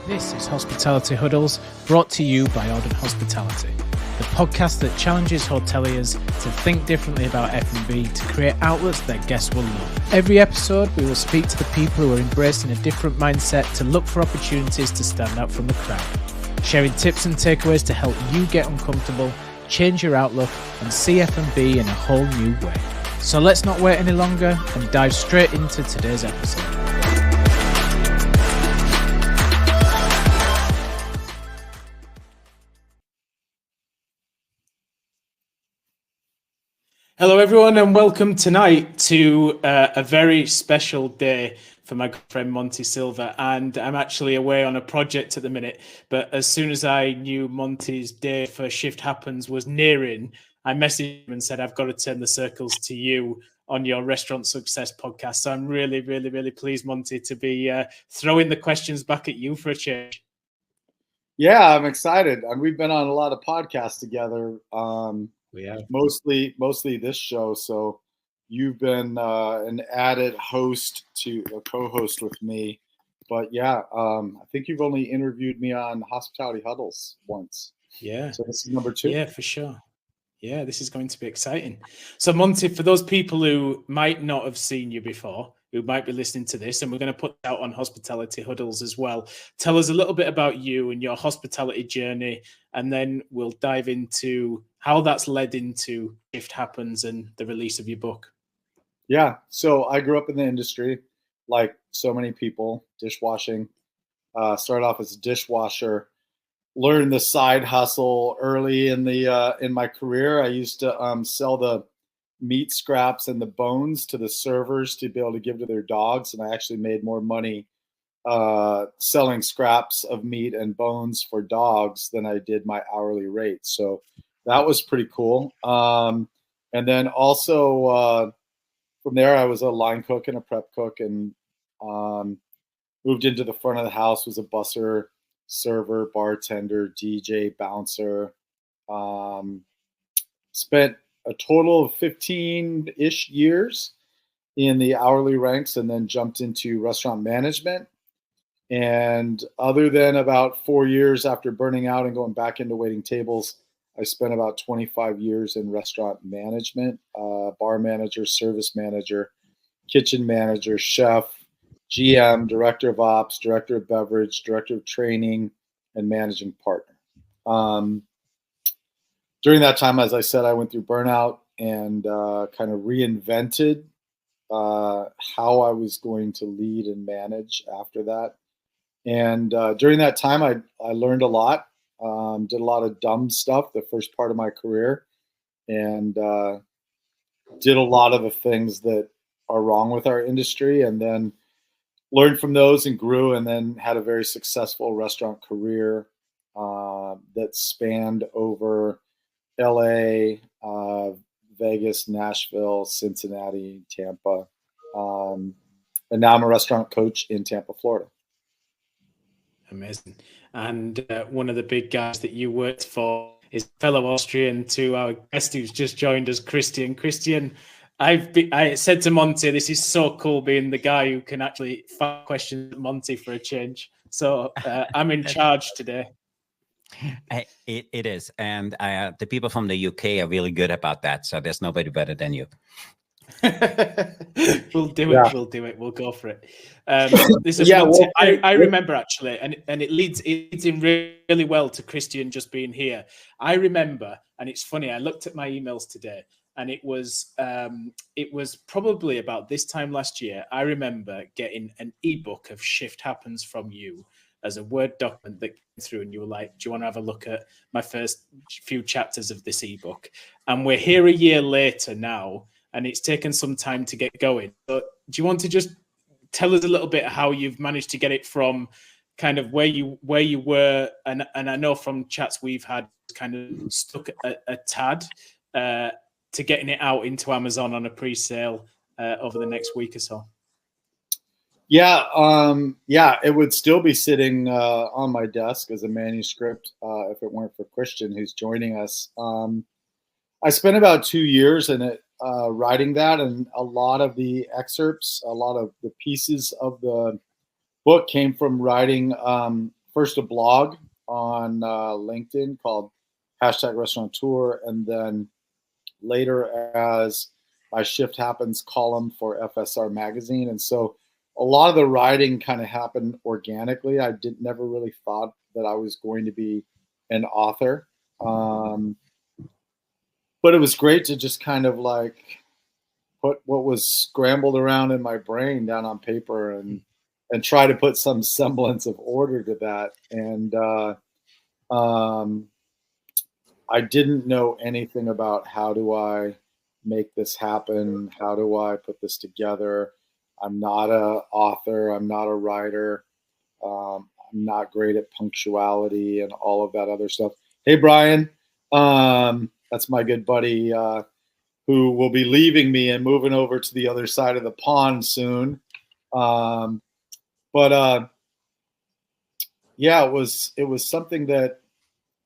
This is Hospitality Huddles, brought to you by Auden Hospitality, the podcast that challenges hoteliers to think differently about F&B to create outlets that guests will love. Every episode, we will speak to the people who are embracing a different mindset to look for opportunities to stand out from the crowd, sharing tips and takeaways to help you get uncomfortable, change your outlook, and see F&B in a whole new way. So let's not wait any longer and dive straight into today's episode. Hello, everyone, and welcome tonight to a very special day for my good friend Monty Silva. And I'm actually away on a project at the minute, but as soon as I knew Monty's day for Shift Happens was nearing, I messaged him and said, I've got to turn the circles to you on your Restaurant Success podcast. So I'm really, really, really pleased, Monty, to be throwing the questions back at you for a change. Yeah, I'm excited. We've been on a lot of podcasts together. Yeah, mostly this show. So you've been an added host to a co-host with me. But yeah, I think you've only interviewed me on Hospitality Huddles once. Yeah. So this is number 2. Yeah, for sure. Yeah, this is going to be exciting. So Monty, for those people who might not have seen you before, who might be listening to this, and we're going to put out on Hospitality Huddles as well, tell us a little bit about you and your hospitality journey, and then we'll dive into how that's led into Shift Happens and the release of your book. Yeah, so I grew up in the industry, like so many people, dishwashing. Started off as a dishwasher. Learned the side hustle early in my career. I used to sell the meat scraps and the bones to the servers to be able to give to their dogs, and I actually made more money selling scraps of meat and bones for dogs than I did my hourly rate. So that was pretty cool. And then also from there, I was a line cook and a prep cook, and moved into the front of the house, was a busser, server, bartender, DJ, bouncer. Spent a total of 15-ish years in the hourly ranks, and then jumped into restaurant management. And other than about 4 years after burning out and going back into waiting tables, I spent about 25 years in restaurant management, bar manager, service manager, kitchen manager, chef, GM, director of ops, director of beverage, director of training, and managing partner. During that time, as I said, I went through burnout and kind of reinvented how I was going to lead and manage after that. And during that time, I learned a lot, did a lot of dumb stuff the first part of my career, and did a lot of the things that are wrong with our industry, and then learned from those and grew, and then had a very successful restaurant career that spanned over LA, Vegas, Nashville, Cincinnati, Tampa. And now I'm a restaurant coach in Tampa, Florida. Amazing. And one of the big guys that you worked for is fellow Austrian to our guest who's just joined us, Christian. Christian, I said to Monty, this is so cool being the guy who can actually fire questions at Monty for a change. So I'm in charge today. It is. And the people from the UK are really good about that. So there's nobody better than you. We'll do it. Yeah. We'll do it. We'll go for it. This is Monty. I remember actually, and it leads in really well to Christian just being here. I remember, and it's funny, I looked at my emails today, and it was probably about this time last year. I remember getting an ebook of Shift Happens from you as a Word document that came through, and you were like, do you want to have a look at my first few chapters of this ebook? And we're here a year later now, and it's taken some time to get going. But do you want to just tell us a little bit how you've managed to get it from kind of where you were, and I know from chats we've had, kind of stuck a tad to getting it out into Amazon on a pre-sale over the next week or so? Yeah, it would still be sitting on my desk as a manuscript if it weren't for Christian, who's joining us. I spent about 2 years in it writing that, and a lot of the excerpts, a lot of the pieces of the book came from writing first a blog on LinkedIn called #Restaurateur, and then later as My Shift Happens column for FSR magazine. And so a lot of the writing kind of happened organically. I never really thought that I was going to be an author. But it was great to just kind of like put what was scrambled around in my brain down on paper and try to put some semblance of order to that. And I didn't know anything about how do I make this happen? How do I put this together? I'm not an author. I'm not a writer. I'm not great at punctuality and all of that other stuff. Hey, Brian. That's my good buddy who will be leaving me and moving over to the other side of the pond soon. Yeah, it was something that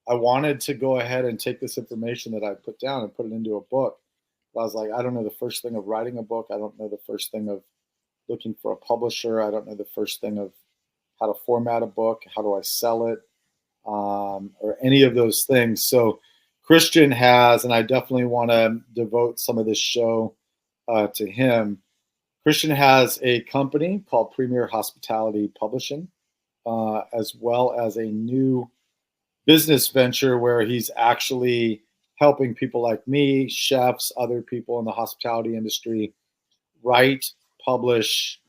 I wanted to go ahead and take this information that I put down and put it into a book. But I was like, I don't know the first thing of writing a book. I don't know the first thing of looking for a publisher. I don't know the first thing of how to format a book. How do I sell it? Or any of those things. So Christian has, and I definitely want to devote some of this show to him. Christian has a company called Premier Hospitality Publishing, as well as a new business venture where he's actually helping people like me, chefs, other people in the hospitality industry, write, publish,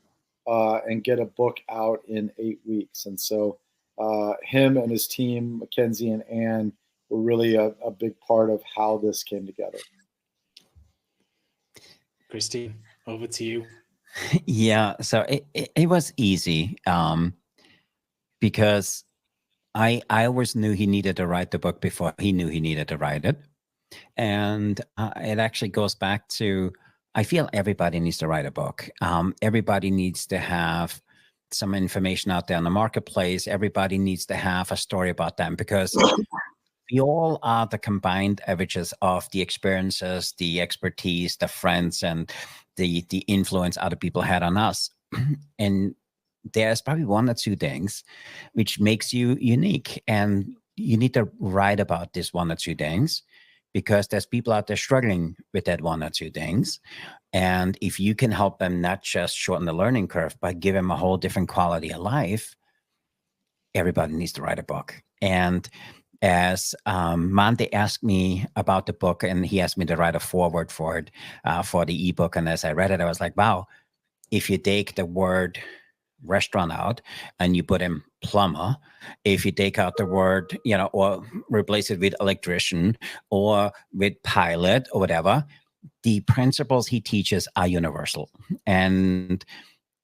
and get a book out in 8 weeks. And so him and his team, Mackenzie and Ann, were really a big part of how this came together. Christine, over to you. Yeah, so it was easy because I always knew he needed to write the book before he knew he needed to write it. And it actually goes back to, I feel everybody needs to write a book. Everybody needs to have some information out there in the marketplace. Everybody needs to have a story about them, because we all are the combined averages of the experiences, the expertise, the friends, and the influence other people had on us. And there's probably one or two things which makes you unique. And you need to write about this one or two things, because there's people out there struggling with that one or two things. And if you can help them not just shorten the learning curve, but give them a whole different quality of life, everybody needs to write a book. And as Monte asked me about the book, and he asked me to write a foreword for it, for the ebook. And as I read it, I was like, wow, if you take the word restaurant out and you put in plumber, if you take out the word, or replace it with electrician or with pilot or whatever, the principles he teaches are universal. And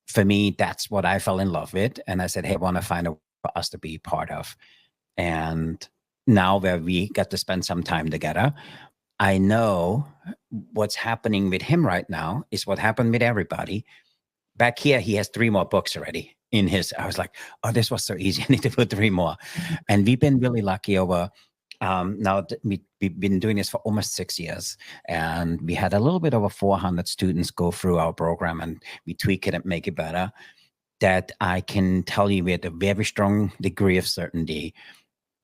for me, that's what I fell in love with. And I said, hey, I want to find a way for us to be part of. And now where we get to spend some time together, I know what's happening with him right now is what happened with everybody. Back here, he has 3 more books already in his. I was like, oh, this was so easy. I need to put 3 more. And we've been really lucky over, now we've been doing this for almost 6 years. And we had a little bit over 400 students go through our program, and we tweak it and make it better. That I can tell you with a very strong degree of certainty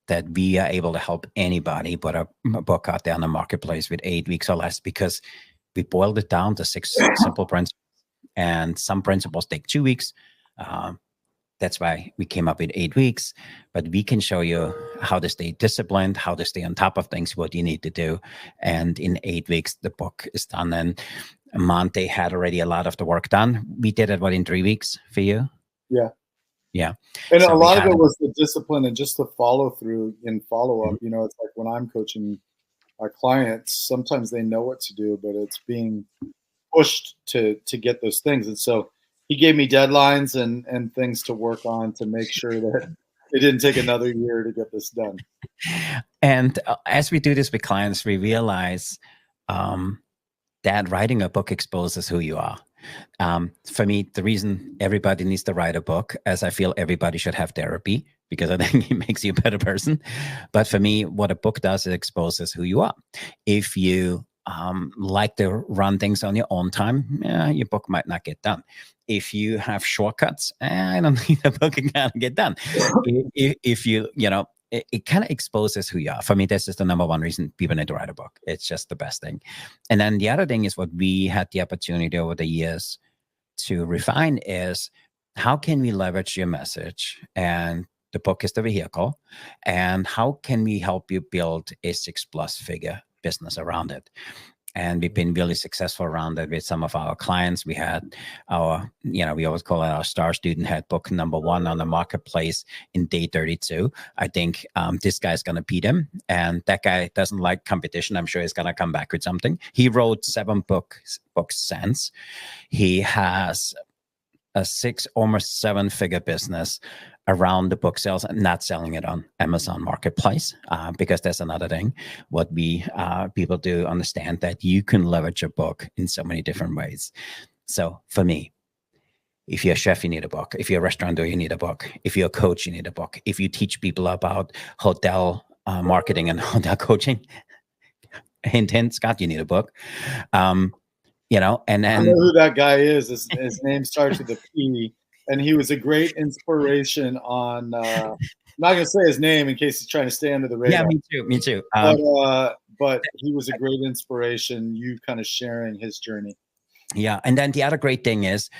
that we are able to help anybody put a book out there in the marketplace with 8 weeks or less, because we boiled it down to 6 simple principles. And some principles take 2 weeks. That's why we came up with 8 weeks. But we can show you how to stay disciplined, how to stay on top of things, what you need to do. And in 8 weeks, the book is done. And Monte had already a lot of the work done. We did it, in 3 weeks for you? Yeah. Yeah. And so a lot of it was the discipline and just the follow through and follow up. It's like when I'm coaching our clients, sometimes they know what to do, but it's being pushed to get those things. And so he gave me deadlines and things to work on to make sure that it didn't take another year to get this done. And as we do this with clients, we realize that writing a book exposes who you are. For me, the reason everybody needs to write a book, as I feel everybody should have therapy, because I think it makes you a better person. But for me, what a book does, it exposes who you are. If you like to run things on your own time, your book might not get done. If you have shortcuts, I don't think the book can get done. If you, it kind of exposes who you are. For me, this is the number one reason people need to write a book. It's just the best thing. And then the other thing is what we had the opportunity over the years to refine is how can we leverage your message, and the book is the vehicle, and how can we help you build a 6+ figure business around it. And we've been really successful around it with some of our clients. We had our, we always call it our star student, had book number 1 on the marketplace in day 32. I think this guy's going to beat him. And that guy doesn't like competition. I'm sure he's going to come back with something. He wrote 7 books since. He has a almost 7-figure business around the book sales, and not selling it on Amazon Marketplace, because that's another thing. What we people do understand that you can leverage a book in so many different ways. So for me, if you're a chef, you need a book. If you're a restaurateur, you need a book. If you're a coach, you need a book. If you teach people about hotel marketing and hotel coaching, hint, hint, Scott, you need a book. And then I know who that guy is. His name starts with a P. And he was a great inspiration on, I'm not going to say his name in case he's trying to stay under the radar. Yeah, me too. But he was a great inspiration, you kind of sharing his journey. Yeah. And then the other great thing is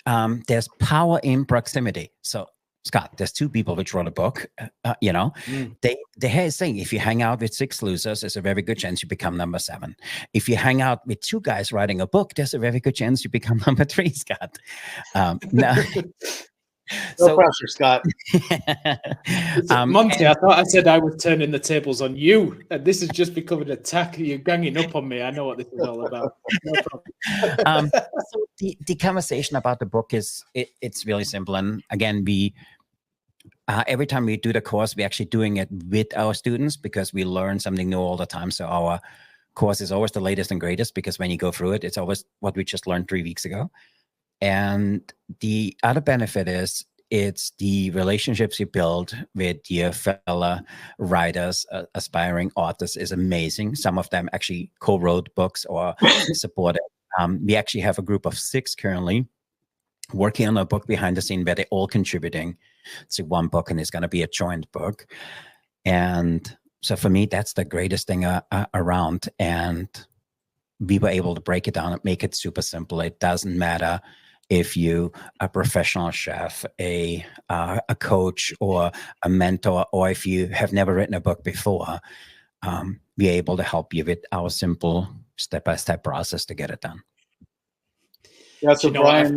there's power in proximity. So Scott, there's 2 people which wrote a book, They have saying, if you hang out with 6 losers, there's a very good chance you become number 7. If you hang out with 2 guys writing a book, there's a very good chance you become number 3, Scott. No pressure, Scott. Monty, I thought I said I was turning the tables on you, and this has just become an attack. You're ganging up on me. I know what this is all about. No problem. So the conversation about the book it's really simple. And again, we every time we do the course, we're actually doing it with our students because we learn something new all the time. So our course is always the latest and greatest, because when you go through it, it's always what we just learned 3 weeks ago. And the other benefit is it's the relationships you build with your fellow writers, aspiring authors is amazing. Some of them actually co-wrote books or supported. We actually have a group of 6 currently working on a book behind the scene where they're all contributing to one book, and it's going to be a joint book. And so for me, that's the greatest thing around. And we were able to break it down and make it super simple. It doesn't matter if you a professional chef, a coach, or a mentor, or if you have never written a book before, we're able to help you with our simple step-by-step process to get it done. That's what Brian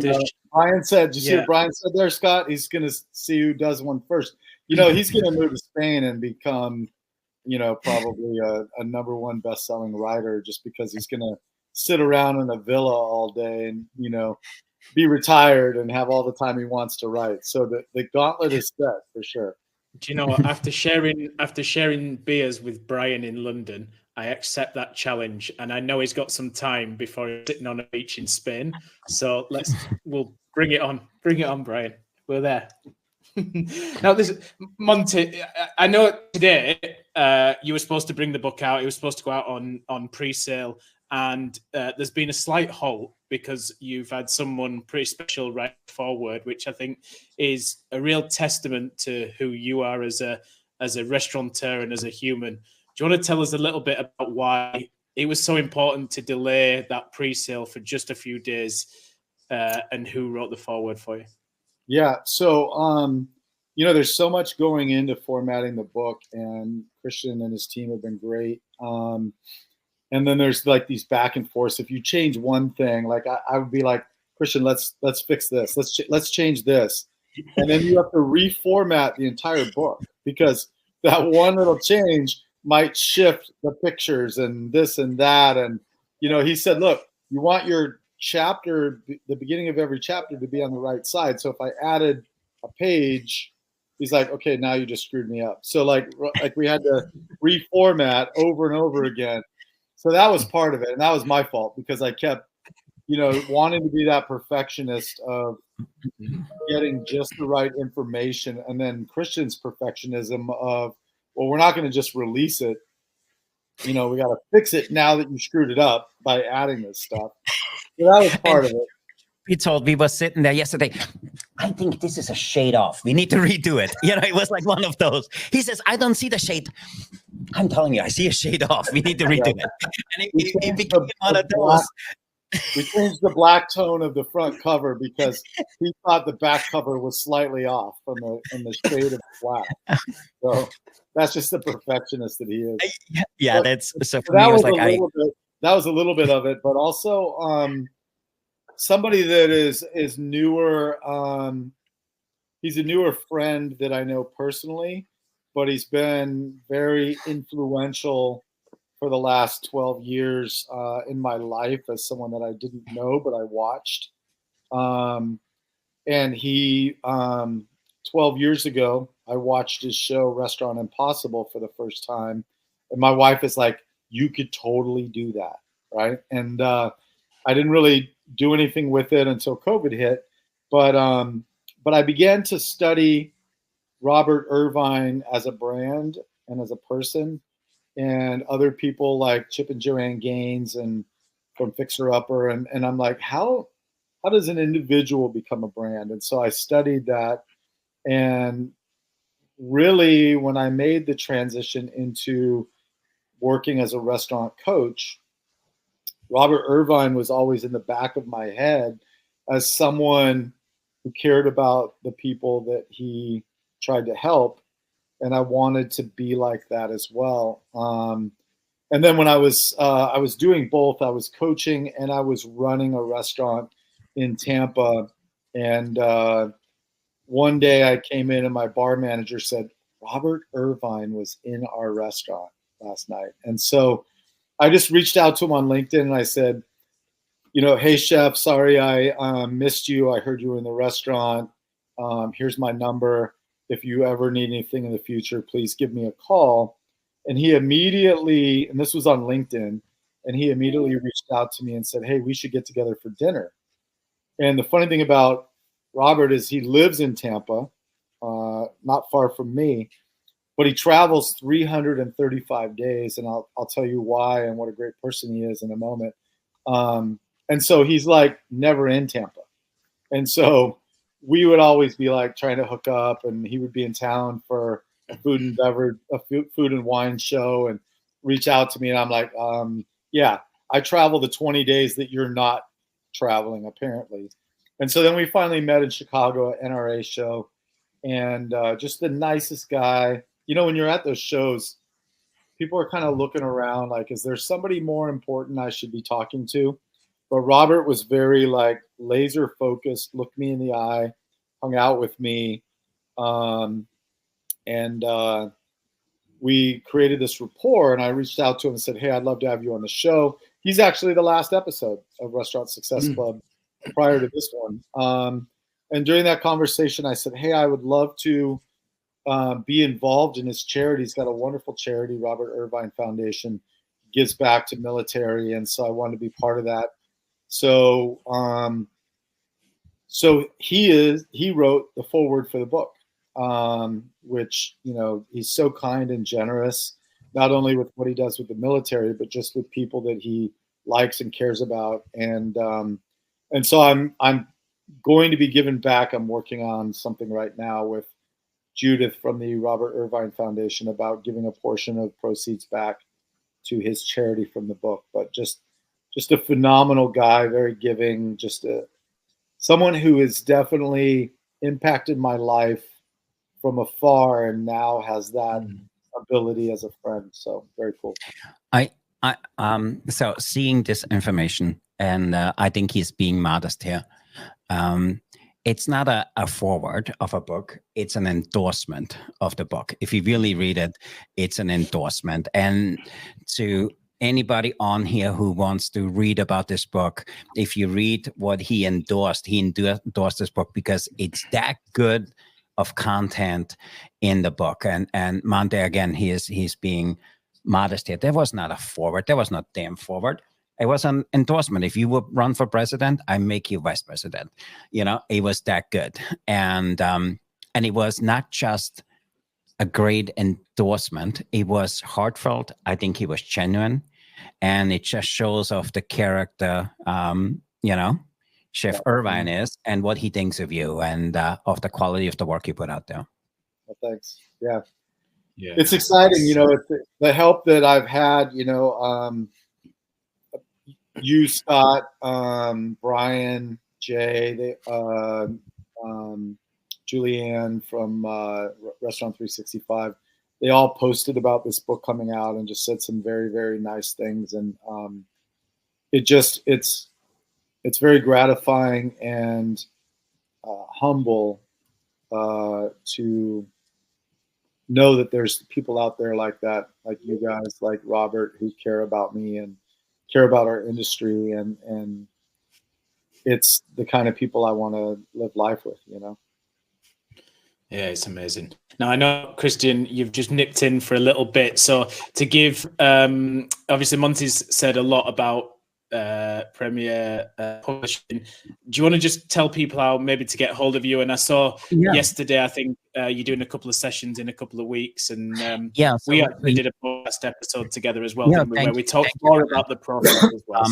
said. Did you see what Brian said there, Scott? He's going to see who does one first. He's going to move to Spain and become, probably a number 1 best-selling writer, just because he's going to sit around in a villa all day and, be retired and have all the time he wants to write. So the gauntlet is set for sure. Do you know what? After sharing beers with Brian in London, I accept that challenge, and I know he's got some time before he's sitting on a beach in Spain. So we'll bring it on. Bring it on, Brian. We're there. Now, Monty, I know today you were supposed to bring the book out. It was supposed to go out on pre-sale, and there's been a slight halt because you've had someone pretty special write forward, which I think is a real testament to who you are as a restaurateur and as a human. Do you want to tell us a little bit about why it was so important to delay that pre-sale for just a few days, and who wrote the foreword for you? Yeah. So, there's so much going into formatting the book, and Christian and his team have been great. And then there's like these back and forth. If you change one thing, like I would be like, Christian, let's fix this. Let's change this. And then you have to reformat the entire book, because that one little change might shift the pictures and this and that. And, he said, look, you want your chapter, the beginning of every chapter, to be on the right side. So if I added a page, he's like, okay, now you just screwed me up. So like we had to reformat over and over again. So that was part of it. And that was my fault, because I kept, wanting to be that perfectionist of getting just the right information. And then Christian's perfectionism of, well, we're not going to just release it we got to fix it now that you screwed it up by adding this stuff. So that was part of it. We were sitting there yesterday. I think this is a shade off. We need to redo it. It was like one of those. He says, I don't see the shade. I'm telling you, I see a shade off. We need to redo it. And it became one of those. We changed the black tone of the front cover because he thought the back cover was slightly off from the shade of black. So that's just the perfectionist that he is. Yeah, that's so. For me, that was a little bit of it, but also somebody that is newer. He's a newer friend that I know personally, but he's been very influential for the last 12 years in my life as someone that I didn't know, but I watched. And he, 12 years ago, I watched his show, Restaurant Impossible, for the first time. And my wife is like, you could totally do that, right? And I didn't really do anything with it until COVID hit. But I began to study Robert Irvine as a brand and as a person, and other people like Chip and Joanne Gaines and from Fixer Upper. And I'm like, how does an individual become a brand? And so I studied that. And really, when I made the transition into working as a restaurant coach, Robert Irvine was always in the back of my head as someone who cared about the people that he tried to help. And I wanted to be like that as well. And then when I was doing both, I was coaching and I was running a restaurant in Tampa. And one day I came in and my bar manager said, Robert Irvine was in our restaurant last night. And so I just reached out to him on LinkedIn and I said, hey, chef, sorry I missed you. I heard you were in the restaurant. Here's my number. If you ever need anything in the future, please give me a call. And he immediately, and this was on LinkedIn, and he immediately reached out to me and said, hey, we should get together for dinner. And the funny thing about Robert is he lives in Tampa, not far from me, but he travels 335 days. And I'll tell you why and what a great person he is in a moment. And so he's like never in Tampa. And so we would always be like trying to hook up, and he would be in town for a food and beverage, food and wine show, and reach out to me. And I'm like, yeah, I travel the 20 days that you're not traveling, apparently. And so then we finally met in Chicago at NRA show, and just the nicest guy. When you're at those shows, people are kind of looking around like, is there somebody more important I should be talking to? But Robert was very like laser focused, looked me in the eye, hung out with me. And we created this rapport, and I reached out to him and said, hey, I'd love to have you on the show. He's actually the last episode of Restaurant Success Club prior to this one. And during that conversation, I said, hey, I would love to be involved in his charity. He's got a wonderful charity, Robert Irvine Foundation, gives back to military. And so I wanted to be part of that. So he wrote the foreword for the book, which, he's so kind and generous, not only with what he does with the military, but just with people that he likes and cares about. And so I'm going to be giving back. I'm working on something right now with Judith from the Robert Irvine Foundation about giving a portion of proceeds back to his charity from the book. But just a phenomenal guy, very giving, just someone who has definitely impacted my life from afar and now has that ability as a friend. So very cool. So seeing this information, and I think he's being modest here. It's not a foreword of a book. It's an endorsement of the book. If you really read it, it's an endorsement. And to anybody on here who wants to read about this book, if you read what he endorsed this book because it's that good of content in the book. And Monte, again, he's being modest here. There was not a foreword. There was not damn foreword. It was an endorsement. If you would run for president, I make you vice president. It was that good. And it was not just a great endorsement. It was heartfelt. I think he was genuine, and it just shows off the character, Chef Irvine is, and what he thinks of you, and of the quality of the work you put out there. Well, thanks. Yeah. It's exciting. It's the help that I've had, you, Scott, Brian, Jay, Julianne from Restaurant 365. They all posted about this book coming out and just said some very, very nice things. And it's very gratifying and humble to know that there's people out there like that, like you guys, like Robert, who care about me and care about our industry. And it's the kind of people I want to live life with, Yeah, it's amazing. Now, I know, Christian, you've just nipped in for a little bit. So to give, obviously, Monty's said a lot about Premier Publishing. Do you want to just tell people how maybe to get hold of you? And I saw yesterday, I think you're doing a couple of sessions in a couple of weeks. And we actually did a podcast episode together as well, where we talked more about the process as well.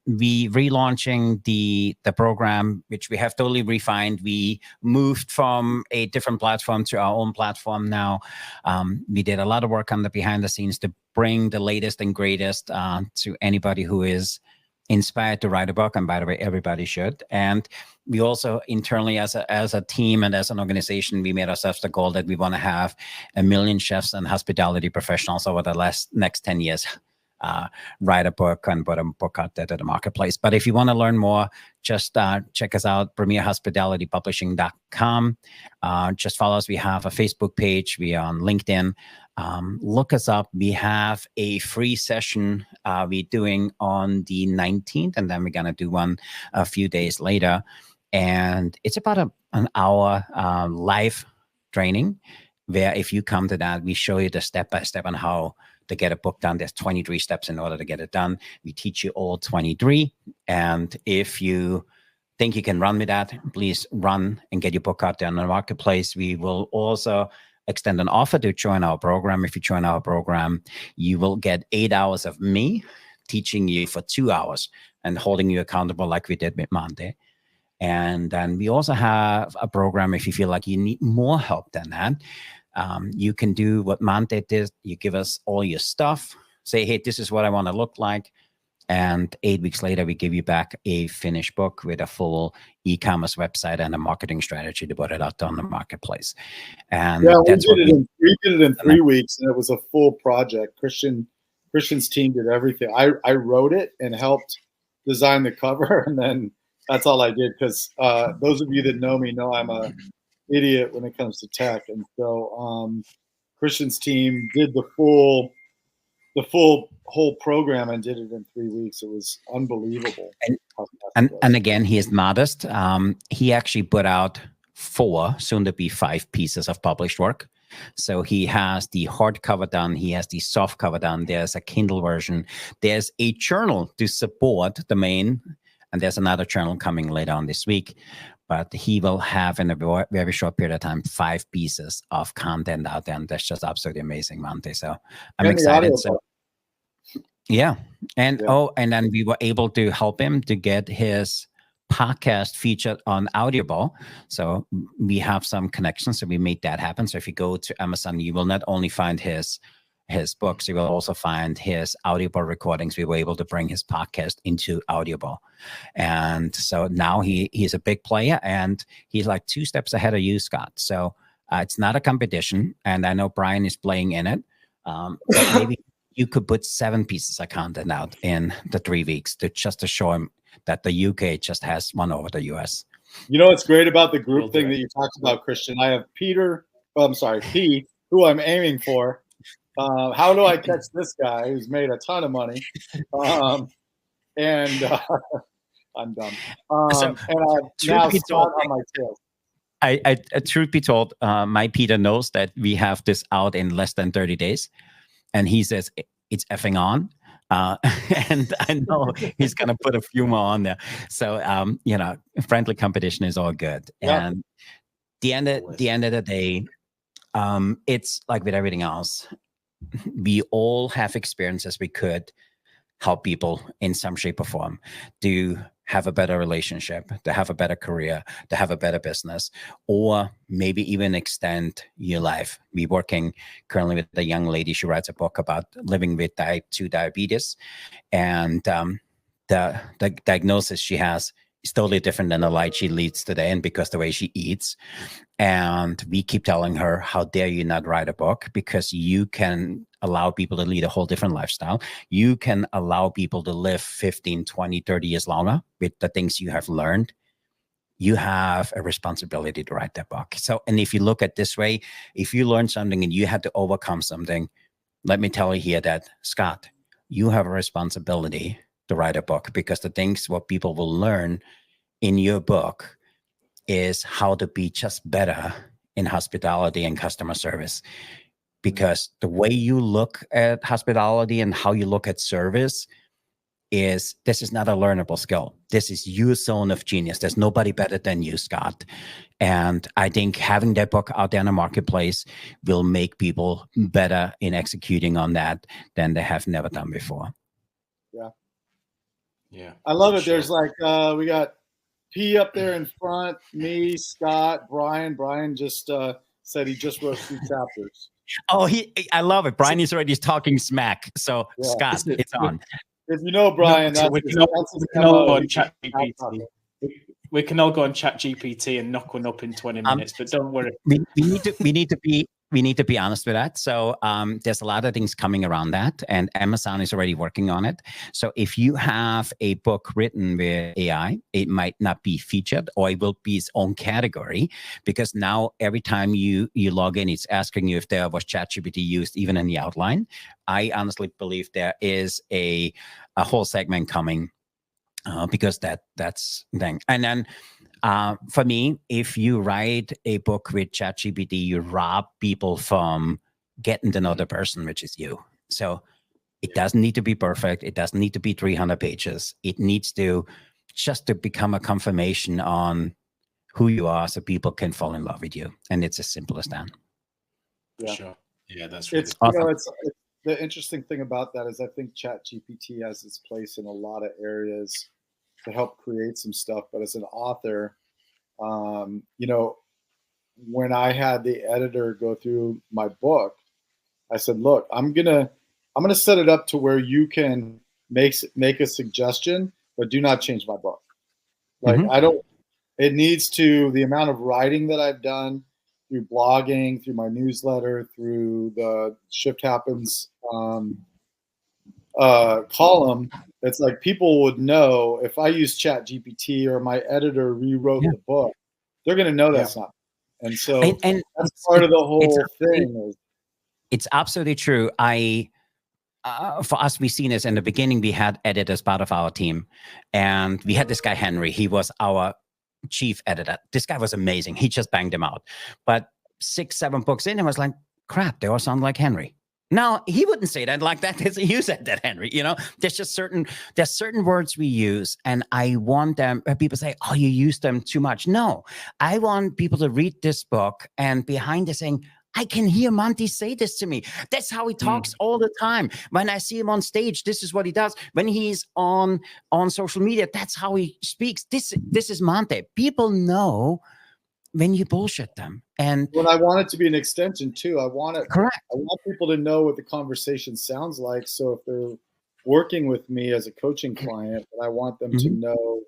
We relaunching the program, which we have totally refined. We moved from a different platform to our own platform now. We did a lot of work on the behind the scenes to bring the latest and greatest to anybody who is inspired to write a book. And by the way, everybody should. And we also internally, as a team and as an organization, we made ourselves the goal that we want to have 1 million chefs and hospitality professionals over the next 10 years write a book and put a book out there to the marketplace. But if you want to learn more, just check us out, premierhospitalitypublishing.com. Just follow us. We have a Facebook page. We are on LinkedIn. Look us up. We have a free session we're doing on the 19th, and then we're going to do one a few days later. And it's about an hour live training, where if you come to that, we show you the step-by-step on how to get a book done. There's 23 steps in order to get it done. We teach you all 23. And if you think you can run with that, please run and get your book out there in the marketplace. We will also extend an offer to join our program. If you join our program, you will get 8 hours of me teaching you for 2 hours and holding you accountable like we did with Monday. And then we also have a program if you feel like you need more help than that. You can do what Monte did. You give us all your stuff, say, hey, this is what I want to look like. And 8 weeks later, we give you back a finished book with a full e-commerce website and a marketing strategy to put it out on the marketplace. And we did it in 3 weeks, and it was a full project. Christian's team did everything. I wrote it and helped design the cover, and then that's all I did, because those of you that know me know I'm a idiot when it comes to tech. And so Christian's team did the full whole program and did it in 3 weeks. It was unbelievable. And again, he is modest. He actually put out 4, soon to be 5 pieces of published work. So he has the hardcover done. He has the soft cover done. There's a Kindle version. There's a journal to support the main, and there's another journal coming later on this week. But he will have, in a very short period of time, 5 pieces of content out there. And that's just absolutely amazing, Monte. So I'm excited. So, yeah. And then we were able to help him to get his podcast featured on Audible. So we have some connections. So we made that happen. So if you go to Amazon, you will not only find his books, you will also find his Audible recordings. We were able to bring his podcast into Audible. And so now he's a big player, and he's like 2 steps ahead of you, Scott. So it's not a competition. And I know Brian is playing in it. But maybe you could put 7 pieces of content out in the 3 weeks to show him that the UK just has won over the US. You know what's great about the group thing that you talked about, Christian? I have Pete, who I'm aiming for. How do I catch this guy who's made a ton of money? I'm done. And I now start on my tail. Truth be told, my Peter knows that we have this out in less than 30 days. And he says, it's effing on. And I know he's going to put a few more on there. So, friendly competition is all good. Yeah. And the end of the day, it's like with everything else. We all have experiences we could help people in some shape or form to have a better relationship, to have a better career, to have a better business, or maybe even extend your life. We're working currently with a young lady. She writes a book about living with type 2 diabetes. And the diagnosis she has is totally different than the life she leads today, and because the way she eats. And we keep telling her, how dare you not write a book? Because you can allow people to lead a whole different lifestyle. You can allow people to live 15, 20, 30 years longer with the things you have learned. You have a responsibility to write that book. So, and if you look at this way, if you learn something and you had to overcome something, let me tell you here that, Scott, you have a responsibility to write a book, because the things what people will learn in your book is how to be just better in hospitality and customer service. Because the way you look at hospitality and how you look at service is, this is not a learnable skill. This is your zone of genius. There's nobody better than you, Scott. And I think having that book out there in the marketplace will make people better in executing on that than they have never done before. Yeah. I love it. Sure. There's like, we got P up there in front, me, Scott, Brian. Brian just said he just wrote 2 chapters. Oh, I love it. Brian is already talking smack. So yeah. Scott, it's on. If you know Brian, we can all go on ChatGPT. We can all go on ChatGPT and knock one up in 20 minutes, but don't worry. We need to be honest with that. So there's a lot of things coming around that, and Amazon is already working on it. So if you have a book written with AI, it might not be featured, or it will be its own category, because now every time you log in, it's asking you if there was ChatGPT used even in the outline. I honestly believe there is a whole segment coming because that's the thing. And then for me, if you write a book with ChatGPT, you rob people from getting to know the person, which is you. So it doesn't need to be perfect. It doesn't need to be 300 pages. It needs to just to become a confirmation on who you are, so people can fall in love with you. And it's as simple as that. Yeah, sure. Yeah, that's really awesome. It's the interesting thing about that is I think ChatGPT has its place in a lot of areas to help create some stuff. But as an author, when I had the editor go through my book, I said, look, I'm gonna set it up to where you can make a suggestion, but do not change my book. Like it needs to, the amount of writing that I've done through blogging, through my newsletter, through the Shift Happens column, it's like people would know if I use ChatGPT or my editor rewrote the book, they're going to know that's not. And so and that's part of the whole thing. It's absolutely true. For us, we've seen this in the beginning. We had editors part of our team, and we had this guy, Henry. He was our chief editor. This guy was amazing. He just banged him out. But 6-7 books in, I was like, crap, they all sound like Henry. No, he wouldn't say that like that. You said that, Henry. There's just certain words we use, and I want them. People say, "Oh, you use them too much." No, I want people to read this book and behind it saying, I can hear Monty say this to me. That's how he talks all the time. When I see him on stage, this is what he does. When he's on social media, that's how he speaks. This is Monty. People know when you bullshit them. And well, I want it to be an extension too. Correct. I want people to know what the conversation sounds like. So if they're working with me as a coaching client, I want them to know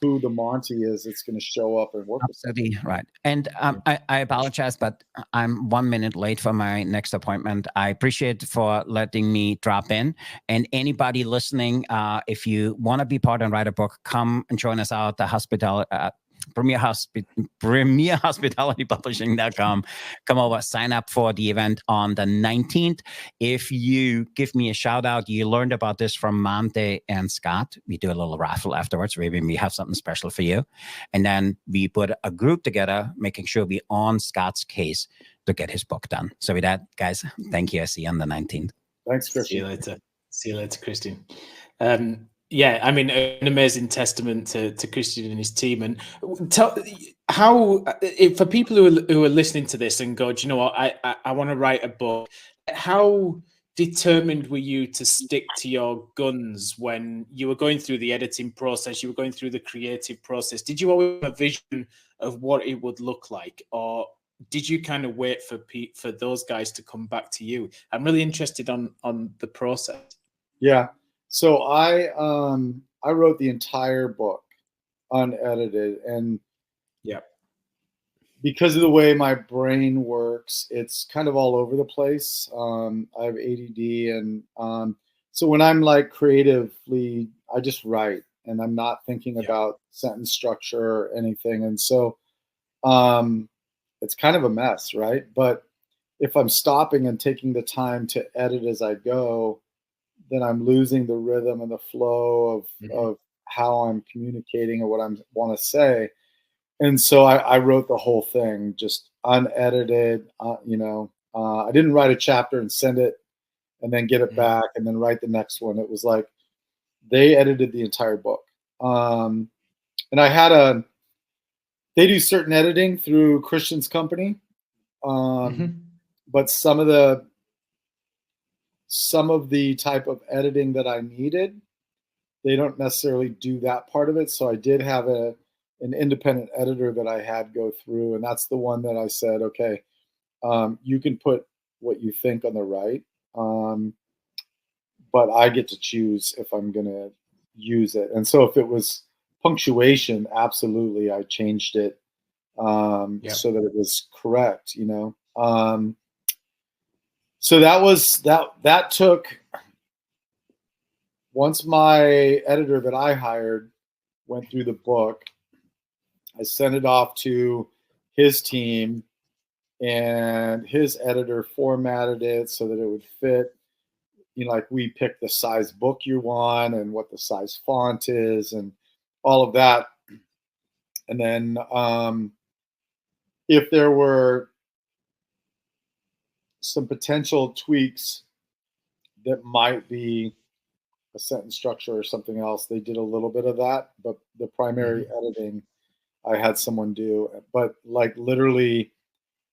who the Monty is that's going to show up and work. Absolutely right. And I apologize, but I'm 1 minute late for my next appointment. I appreciate for letting me drop in. And anybody listening, if you want to be part and write a book, come and join us out at the premierhospitalitypublishing.com. Come over, sign up for the event on the 19th. If you give me a shout out, you learned about this from Monte and Scott. We do a little raffle afterwards. Maybe we have something special for you. And then we put a group together, making sure we're on Scott's case to get his book done. So with that, guys, thank you. I see you on the 19th. Thanks, Christian. See you later, Christian. Yeah, I mean, an amazing testament to Christian and his team. And how for people who are listening to this and go, do you know what, I want to write a book, how determined were you to stick to your guns when you were going through the editing process, you were going through the creative process? Did you always have a vision of what it would look like, or did you kind of wait for those guys to come back to you? I'm really interested on the process. Yeah. So I wrote the entire book unedited, and yeah, because of the way my brain works, it's kind of all over the place. I have ADD, and so when I'm like creatively, I just write, and I'm not thinking about sentence structure or anything. And so it's kind of a mess, right? But if I'm stopping and taking the time to edit as I go, then I'm losing the rhythm and the flow of how I'm communicating or what I want to say. And so I wrote the whole thing just unedited. I didn't write a chapter and send it and then get it back and then write the next one. It was like they edited the entire book. And they do certain editing through Christian's company. But some of the type of editing that I needed, they don't necessarily do that part of it. So I did have an independent editor that I had go through, and that's the one that I said, okay, you can put what you think on the right, but I get to choose if I'm going to use it. And so if it was punctuation, absolutely, I changed it so that it was correct, so that took, once my editor that I hired went through the book, I sent it off to his team, and his editor formatted it so that it would fit. Like we picked the size book you want and what the size font is and all of that. And then if there were some potential tweaks that might be a sentence structure or something else, they did a little bit of that, but the primary editing I had someone do. But like literally,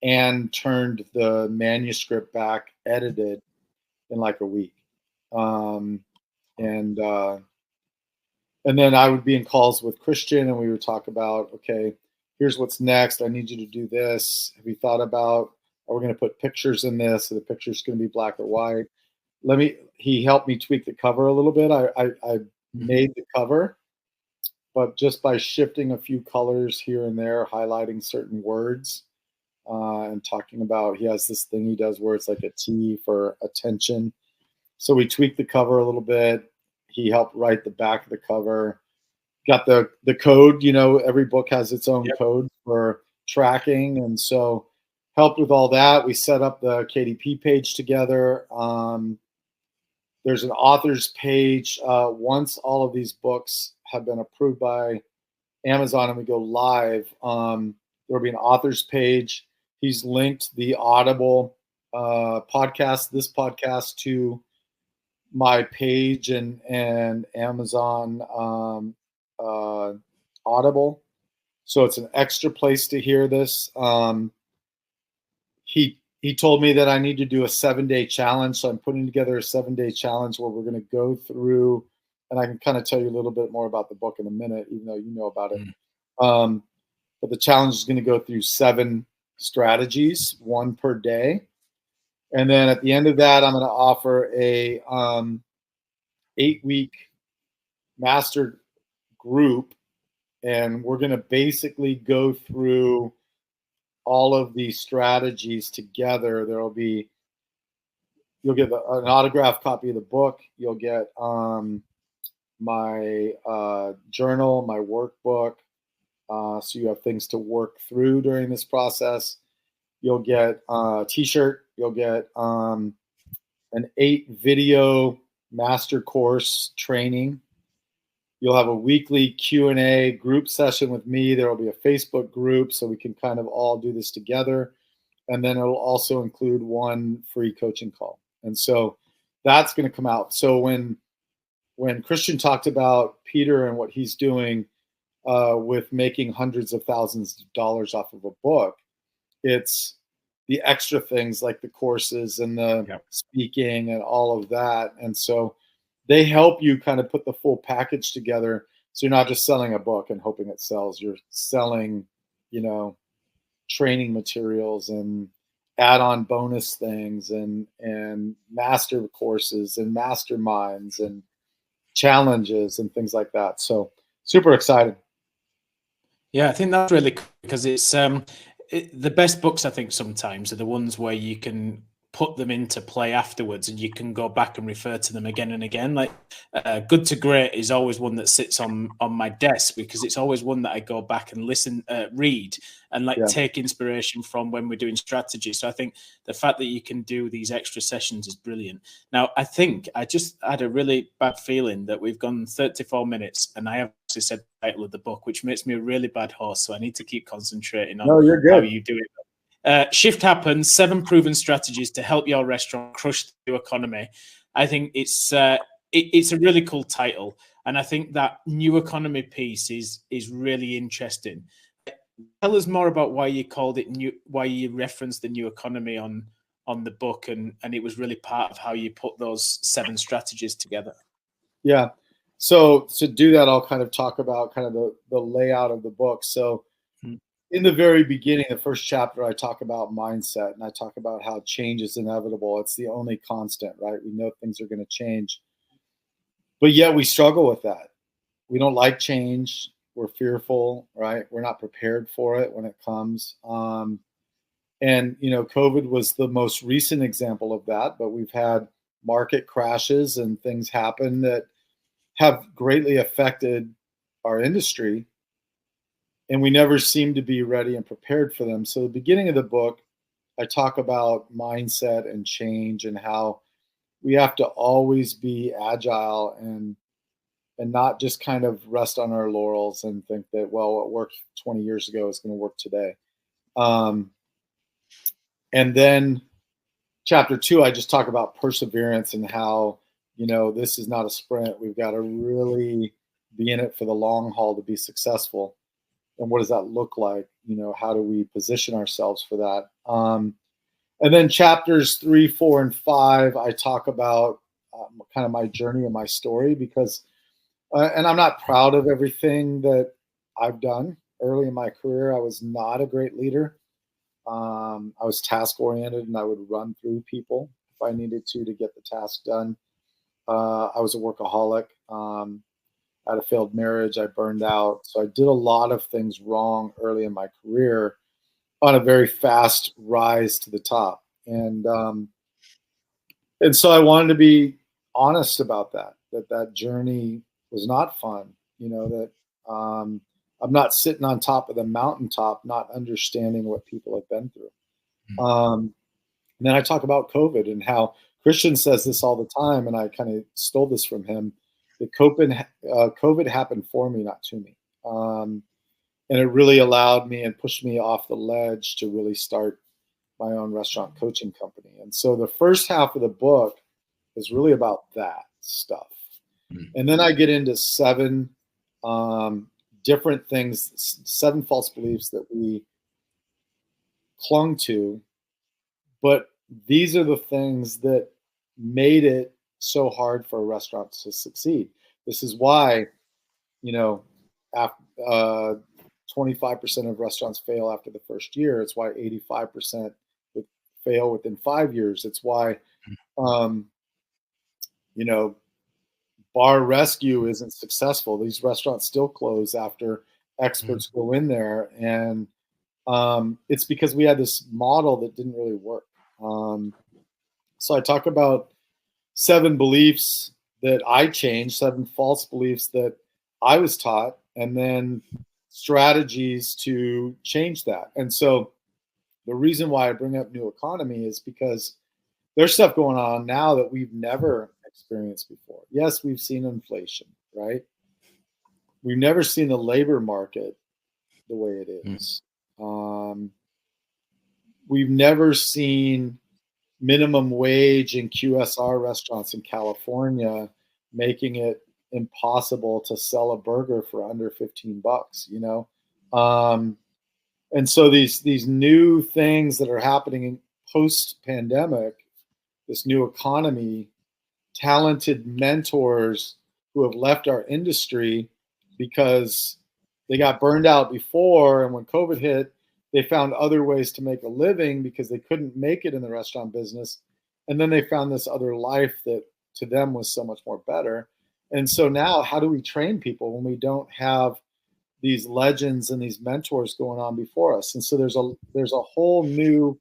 Anne turned the manuscript back edited in like a week. And then I would be in calls with Christian, and we would talk about, okay, here's what's next. I need you to do this. Have you thought about, are we going to put pictures in this? So the picture's going to be black or white. He helped me tweak the cover a little bit. I made the cover, but just by shifting a few colors here and there, highlighting certain words, and talking about, he has this thing he does where it's like a T for attention. So we tweaked the cover a little bit. He helped write the back of the cover. Got the code, every book has its own code for tracking. And so helped with all that. We set up the KDP page together. There's an author's page. Once all of these books have been approved by Amazon and we go live, there'll be an author's page. He's linked the Audible podcast, this podcast, to my page and Amazon Audible. So it's an extra place to hear this. He told me that I need to do a 7-day challenge. So I'm putting together a 7-day challenge where we're going to go through, and I can kind of tell you a little bit more about the book in a minute, even though you know about it. But the challenge is going to go through 7 strategies, 1 per day. And then at the end of that, I'm going to offer a 8-week master group, and we're going to basically go through all of these strategies together. You'll get an autographed copy of the book. You'll get my journal, my workbook. So you have things to work through during this process. You'll get a t-shirt. You'll get an 8-video master course training. You'll have a weekly Q&A group session with me. There will be a Facebook group so we can kind of all do this together. And then it'll also include 1 free coaching call. And so that's going to come out. So when Christian talked about Peter and what he's doing, with making hundreds of thousands of dollars off of a book. It's the extra things like the courses and the speaking and all of that. And so they help you kind of put the full package together. So you're not just selling a book and hoping it sells. You're selling, training materials and add-on bonus things and master courses and masterminds and challenges and things like that. So super excited. Yeah, I think that's really cool because it's the best books, I think, sometimes are the ones where you can put them into play afterwards and you can go back and refer to them again and again. Like Good to Great is always one that sits on my desk because it's always one that I go back and read and take inspiration from when we're doing strategy. So I think the fact that you can do these extra sessions is brilliant. Now, I think I just had a really bad feeling that we've gone 34 minutes and I have actually said the title of the book, which makes me a really bad host. So I need to keep concentrating on how you do it. Shift Happens, 7 proven strategies to help your restaurant crush the new economy. I think it's a really cool title. And I think that new economy piece is really interesting. Tell us more about why you called it why you referenced the new economy on the book. And it was really part of how you put those 7 strategies together. Yeah. So to do that, I'll kind of talk about kind of the layout of the book. So in the very beginning, the first chapter, I talk about mindset and I talk about how change is inevitable. It's the only constant, right? We know things are going to change, but yet we struggle with that. We don't like change. We're fearful, right? We're not prepared for it when it comes. And, COVID was the most recent example of that, but we've had market crashes and things happen that have greatly affected our industry. And we never seem to be ready and prepared for them. So the beginning of the book, I talk about mindset and change and how we have to always be agile and not just kind of rest on our laurels and think that, well, what worked 20 years ago is going to work today. And then chapter 2, I just talk about perseverance and how, this is not a sprint. We've got to really be in it for the long haul to be successful. And what does that look like? How do we position ourselves for that? And then chapters 3, 4, and 5, I talk about kind of my journey and my story because, and I'm not proud of everything that I've done early in my career. I was not a great leader. I was task oriented and I would run through people if I needed to get the task done. I was a workaholic. I had a failed marriage. I burned out. So I did a lot of things wrong early in my career on a very fast rise to the top. And so I wanted to be honest about that journey was not fun, that I'm not sitting on top of the mountaintop, not understanding what people have been through. And then I talk about COVID and how Christian says this all the time. And I kind of stole this from him. That COVID happened for me, not to me. And it really allowed me and pushed me off the ledge to really start my own restaurant coaching company. And so the first half of the book is really about that stuff. And then I get into 7 different things, 7 false beliefs that we clung to. But these are the things that made it so hard for a restaurant to succeed. This is why, 25% of restaurants fail after the first year. It's why 85% would fail within 5 years. It's why, bar rescue isn't successful. These restaurants still close after experts go in there. And it's because we had this model that didn't really work. So I talk about 7 beliefs that I changed, 7 false beliefs that I was taught, and then strategies to change that. And so the reason why I bring up new economy is because there's stuff going on now that we've never experienced before. Yes, we've seen inflation, right? We've never seen the labor market the way it is. We've never seen minimum wage in QSR restaurants in California making it impossible to sell a burger for under $15, you know? And so these new things that are happening in post-pandemic, this new economy, talented mentors who have left our industry because they got burned out before, and when COVID hit, they found other ways to make a living because they couldn't make it in the restaurant business. And then they found this other life that to them was so much more better. And so now, how do we train people when we don't have these legends and these mentors going on before us? And so there's a whole new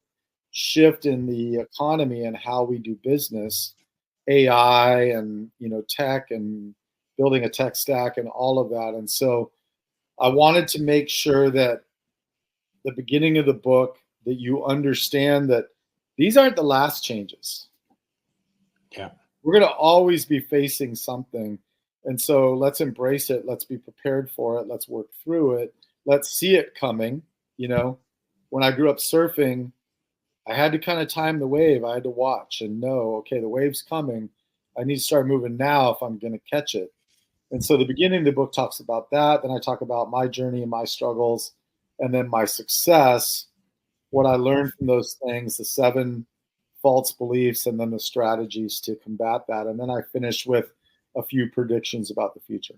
shift in the economy and how we do business, AI and, you know, tech and building a tech stack and all of that. And so I wanted to make sure that the beginning of the book that you understand that these aren't the last changes. Yeah. We're going to always be facing something. And so let's embrace it. Let's be prepared for it. Let's work through it. Let's see it coming. You know, when I grew up surfing, I had to kind of time the wave. I had to watch and know, okay, the wave's coming. I need to start moving now if I'm going to catch it. And so the beginning of the book talks about that. Then I talk about my journey and my struggles, and then my success, what I learned from those things, the 7 false beliefs, and then the strategies to combat that. And then I finish with a few predictions about the future.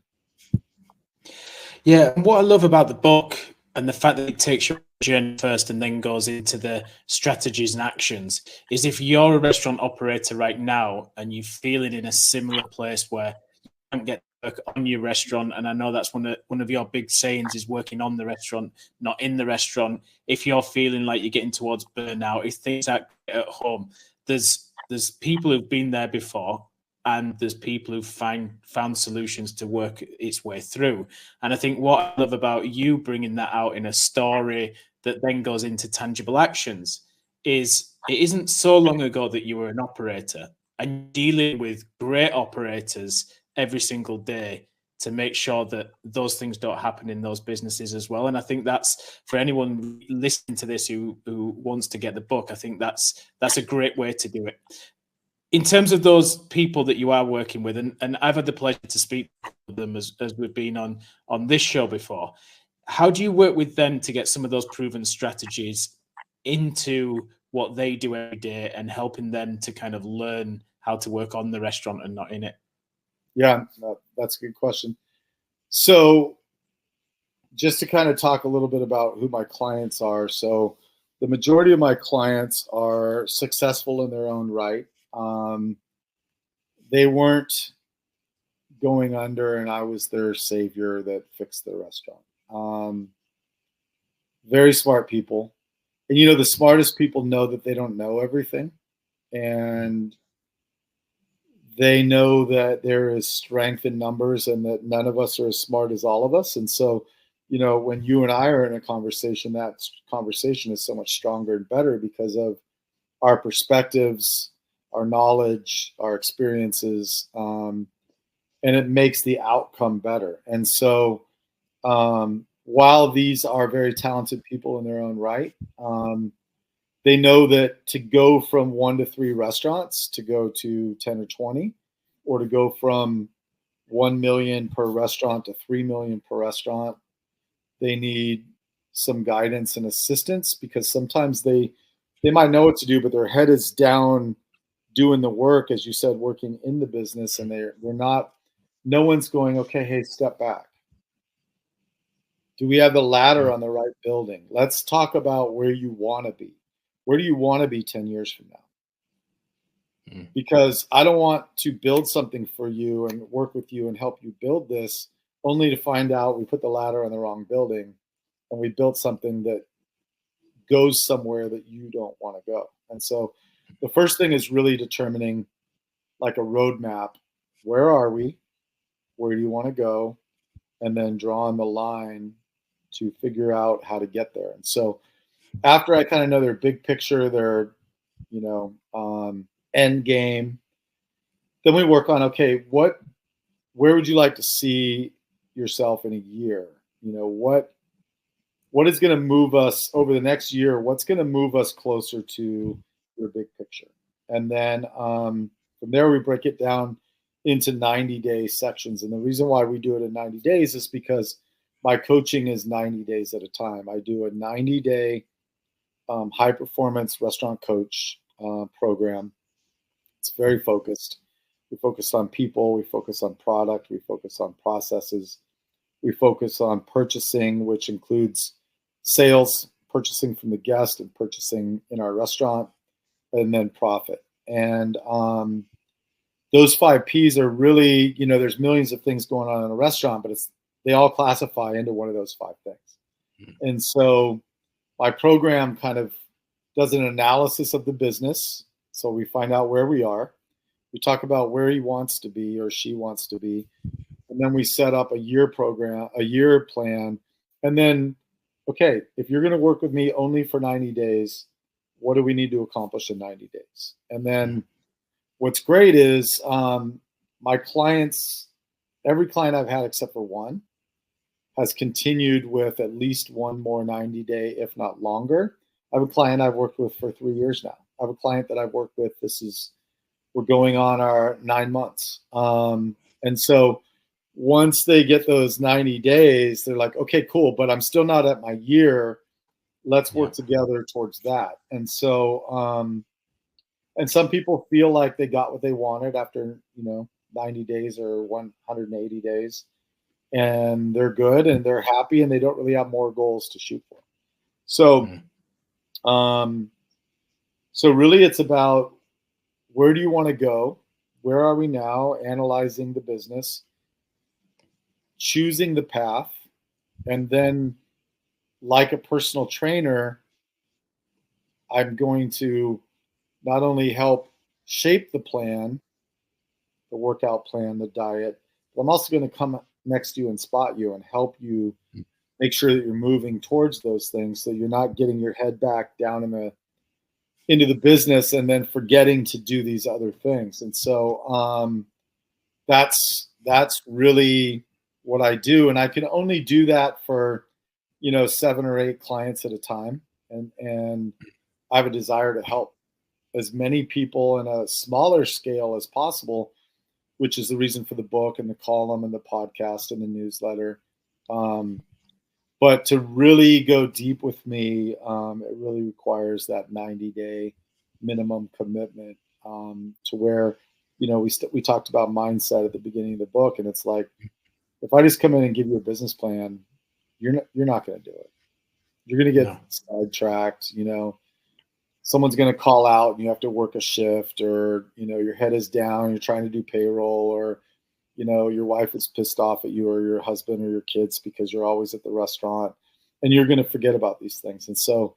Yeah, what I love about the book and the fact that it takes your journey first and then goes into the strategies and actions is if you're a restaurant operator right now and you're feeling in a similar place where you can't get work on your restaurant, and I know that's one of your big sayings is working on the restaurant, not in the restaurant. If you're feeling like you're getting towards burnout, if things aren't at home, there's people who've been there before, and there's people who've found solutions to work its way through. And I think what I love about you bringing that out in a story that then goes into tangible actions is it isn't so long ago that you were an operator and dealing with great operators every single day to make sure that those things don't happen in those businesses as well. And I think that's for anyone listening to this who wants to get the book, I think that's a great way to do it. In terms of those people that you are working with, and I've had the pleasure to speak with them as we've been on this show before, how do you work with them to get some of those proven strategies into what they do every day and helping them to kind of learn how to work on the restaurant and not in it? Yeah, that's a good question. So just to kind of talk a little bit about who my clients are. So the majority of my clients are successful in their own right. They weren't going under and I was their savior that fixed the restaurant. Very smart people. And, you know, the smartest people know that they don't know everything. And they know that there is strength in numbers and that none of us are as smart as all of us. And so, you know, when you and I are in a conversation, that conversation is so much stronger and better because of our perspectives, our knowledge, our experiences, and it makes the outcome better. And so while these are very talented people in their own right, they know that to go from 1 to 3 restaurants, to go to 10 or 20, or to go from 1 million per restaurant to 3 million per restaurant, they need some guidance and assistance because sometimes they might know what to do, but their head is down doing the work, as you said, working in the business, and they're not, no one's going, okay, hey, step back. Do we have the ladder on the right building? Let's talk about where you want to be. Where do you want to be 10 years from now? Because I don't want to build something for you and work with you and help you build this only to find out we put the ladder on the wrong building and we built something that goes somewhere that you don't want to go. And so the first thing is really determining like a roadmap. Where are we? Where do you want to go? And then drawing the line to figure out how to get there. And so after I kind of know their big picture, their, you know, end game, then we work on, okay, where would you like to see yourself in a year? You know, what is going to move us over the next year? What's going to move us closer to your big picture? And then from there, we break it down into 90-day sections. And the reason why we do it in 90 days is because my coaching is 90 days at a time. I do a 90-day high performance restaurant coach program. It's very focused. We focus on people, we focus on product, we focus on processes, we focus on purchasing, which includes sales, purchasing from the guest and purchasing in our restaurant, and then profit. And those 5 Ps are really, there's millions of things going on in a restaurant, but they all classify into one of those 5 things. And so my program kind of does an analysis of the business. So we find out where we are. We talk about where he wants to be or she wants to be. And then we set up a year plan. And then, okay, if you're going to work with me only for 90 days, what do we need to accomplish in 90 days? And then what's great is my clients, every client I've had except for one, has continued with at least one more 90-day, if not longer. I have a client I've worked with for 3 years now. I have a client that I've worked with. We're going on our 9 months. And so once they get those 90 days, they're like, okay, cool, but I'm still not at my year. Let's work together towards that. And so, and some people feel like they got what they wanted after, 90 days or 180 days, and they're good and they're happy and they don't really have more goals to shoot for. So, so really it's about, where do you want to go? Where are we now? Analyzing the business, choosing the path, and then, like a personal trainer, I'm going to not only help shape the plan, the workout plan, the diet, but I'm also going to come next to you and spot you and help you make sure that you're moving towards those things, so you're not getting your head back down into the business and then forgetting to do these other things. And so that's really what I do. And I can only do that for, 7 or 8 clients at a time. And I have a desire to help as many people in a smaller scale as possible, which is the reason for the book and the column and the podcast and the newsletter. But to really go deep with me, it really requires that 90-day minimum commitment, to where, we talked about mindset at the beginning of the book, and it's like, if I just come in and give you a business plan, you're not going to do it. You're going to get sidetracked. Someone's going to call out and you have to work a shift, or your head is down, you're trying to do payroll, or your wife is pissed off at you or your husband or your kids because you're always at the restaurant, and you're going to forget about these things. And so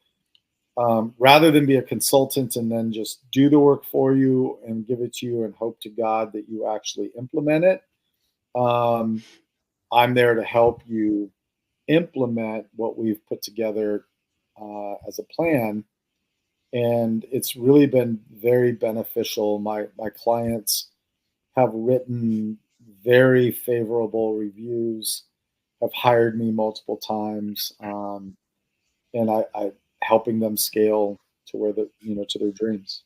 rather than be a consultant and then just do the work for you and give it to you and hope to God that you actually implement it, I'm there to help you implement what we've put together as a plan. And it's really been very beneficial. My clients have written very favorable reviews, have hired me multiple times, and I helping them scale to where to their dreams.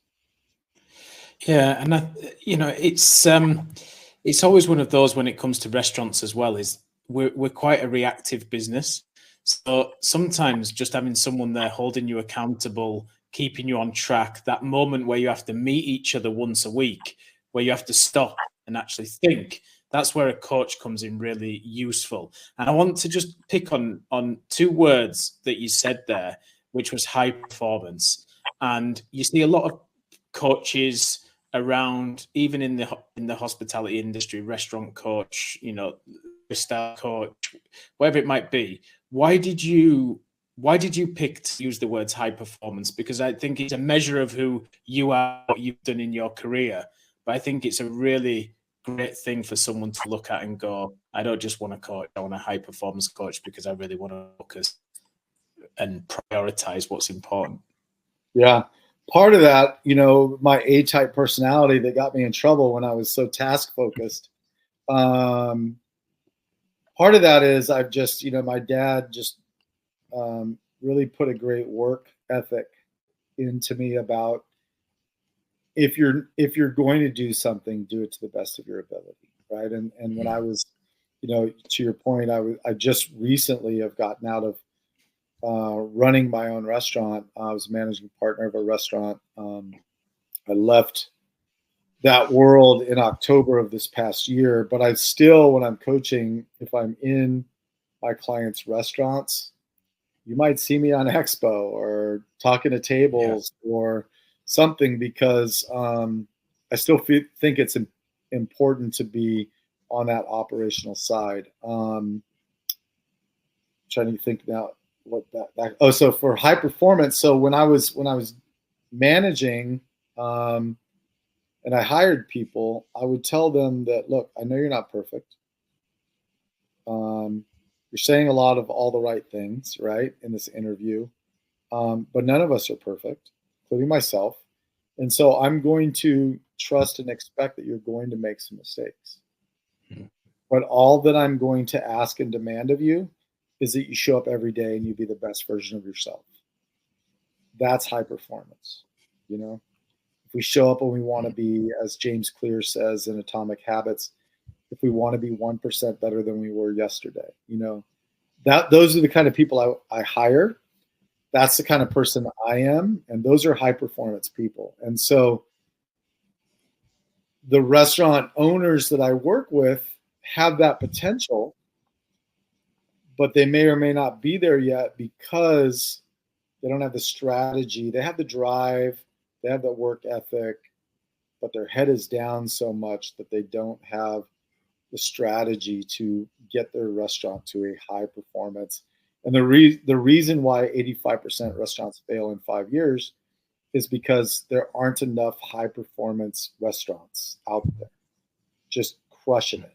Yeah, and it's always one of those when it comes to restaurants as well. Is we're quite a reactive business, so sometimes just having someone there holding you accountable, keeping you on track, that moment where you have to meet each other once a week, where you have to stop and actually think, that's where a coach comes in really useful. And I want to just pick on 2 words that you said there, which was high performance. And you see a lot of coaches around, even in the hospitality industry, restaurant coach, star coach, whatever it might be. Why did you pick to use the words high performance? Because I think it's a measure of who you are, what you've done in your career. But I think it's a really great thing for someone to look at and go, I don't just want a coach, I want a high performance coach, because I really want to focus and prioritize what's important. Yeah. Part of that, my A-type personality that got me in trouble when I was so task focused. Part of that is I've just, my dad just really put a great work ethic into me about if you're going to do something, do it to the best of your ability, right? And when I was, to your point, I just recently have gotten out of running my own restaurant. I was managing partner of a restaurant. I left that world in October of this past year, but I still, when I'm coaching, if I'm in my clients' restaurants, you might see me on Expo or talking to tables or something, because I still think it's important to be on that operational side. Trying to think now what that so for high performance. So when I was managing and I hired people, I would tell them that, look, I know you're not perfect. You're saying a lot of all the right things, right, in this interview. But none of us are perfect, including myself. And so I'm going to trust and expect that you're going to make some mistakes. But all that I'm going to ask and demand of you is that you show up every day and you be the best version of yourself. That's high performance. If we show up and we want to be, as James Clear says in Atomic Habits, if we want to be 1% better than we were yesterday, those are the kind of people I hire. That's the kind of person I am. And those are high performance people. And so the restaurant owners that I work with have that potential, but they may or may not be there yet because they don't have the strategy. They have the drive, they have the work ethic, but their head is down so much that they don't have the strategy to get their restaurant to a high performance. And the reason why 85% restaurants fail in 5 years is because there aren't enough high performance restaurants out there just crushing it,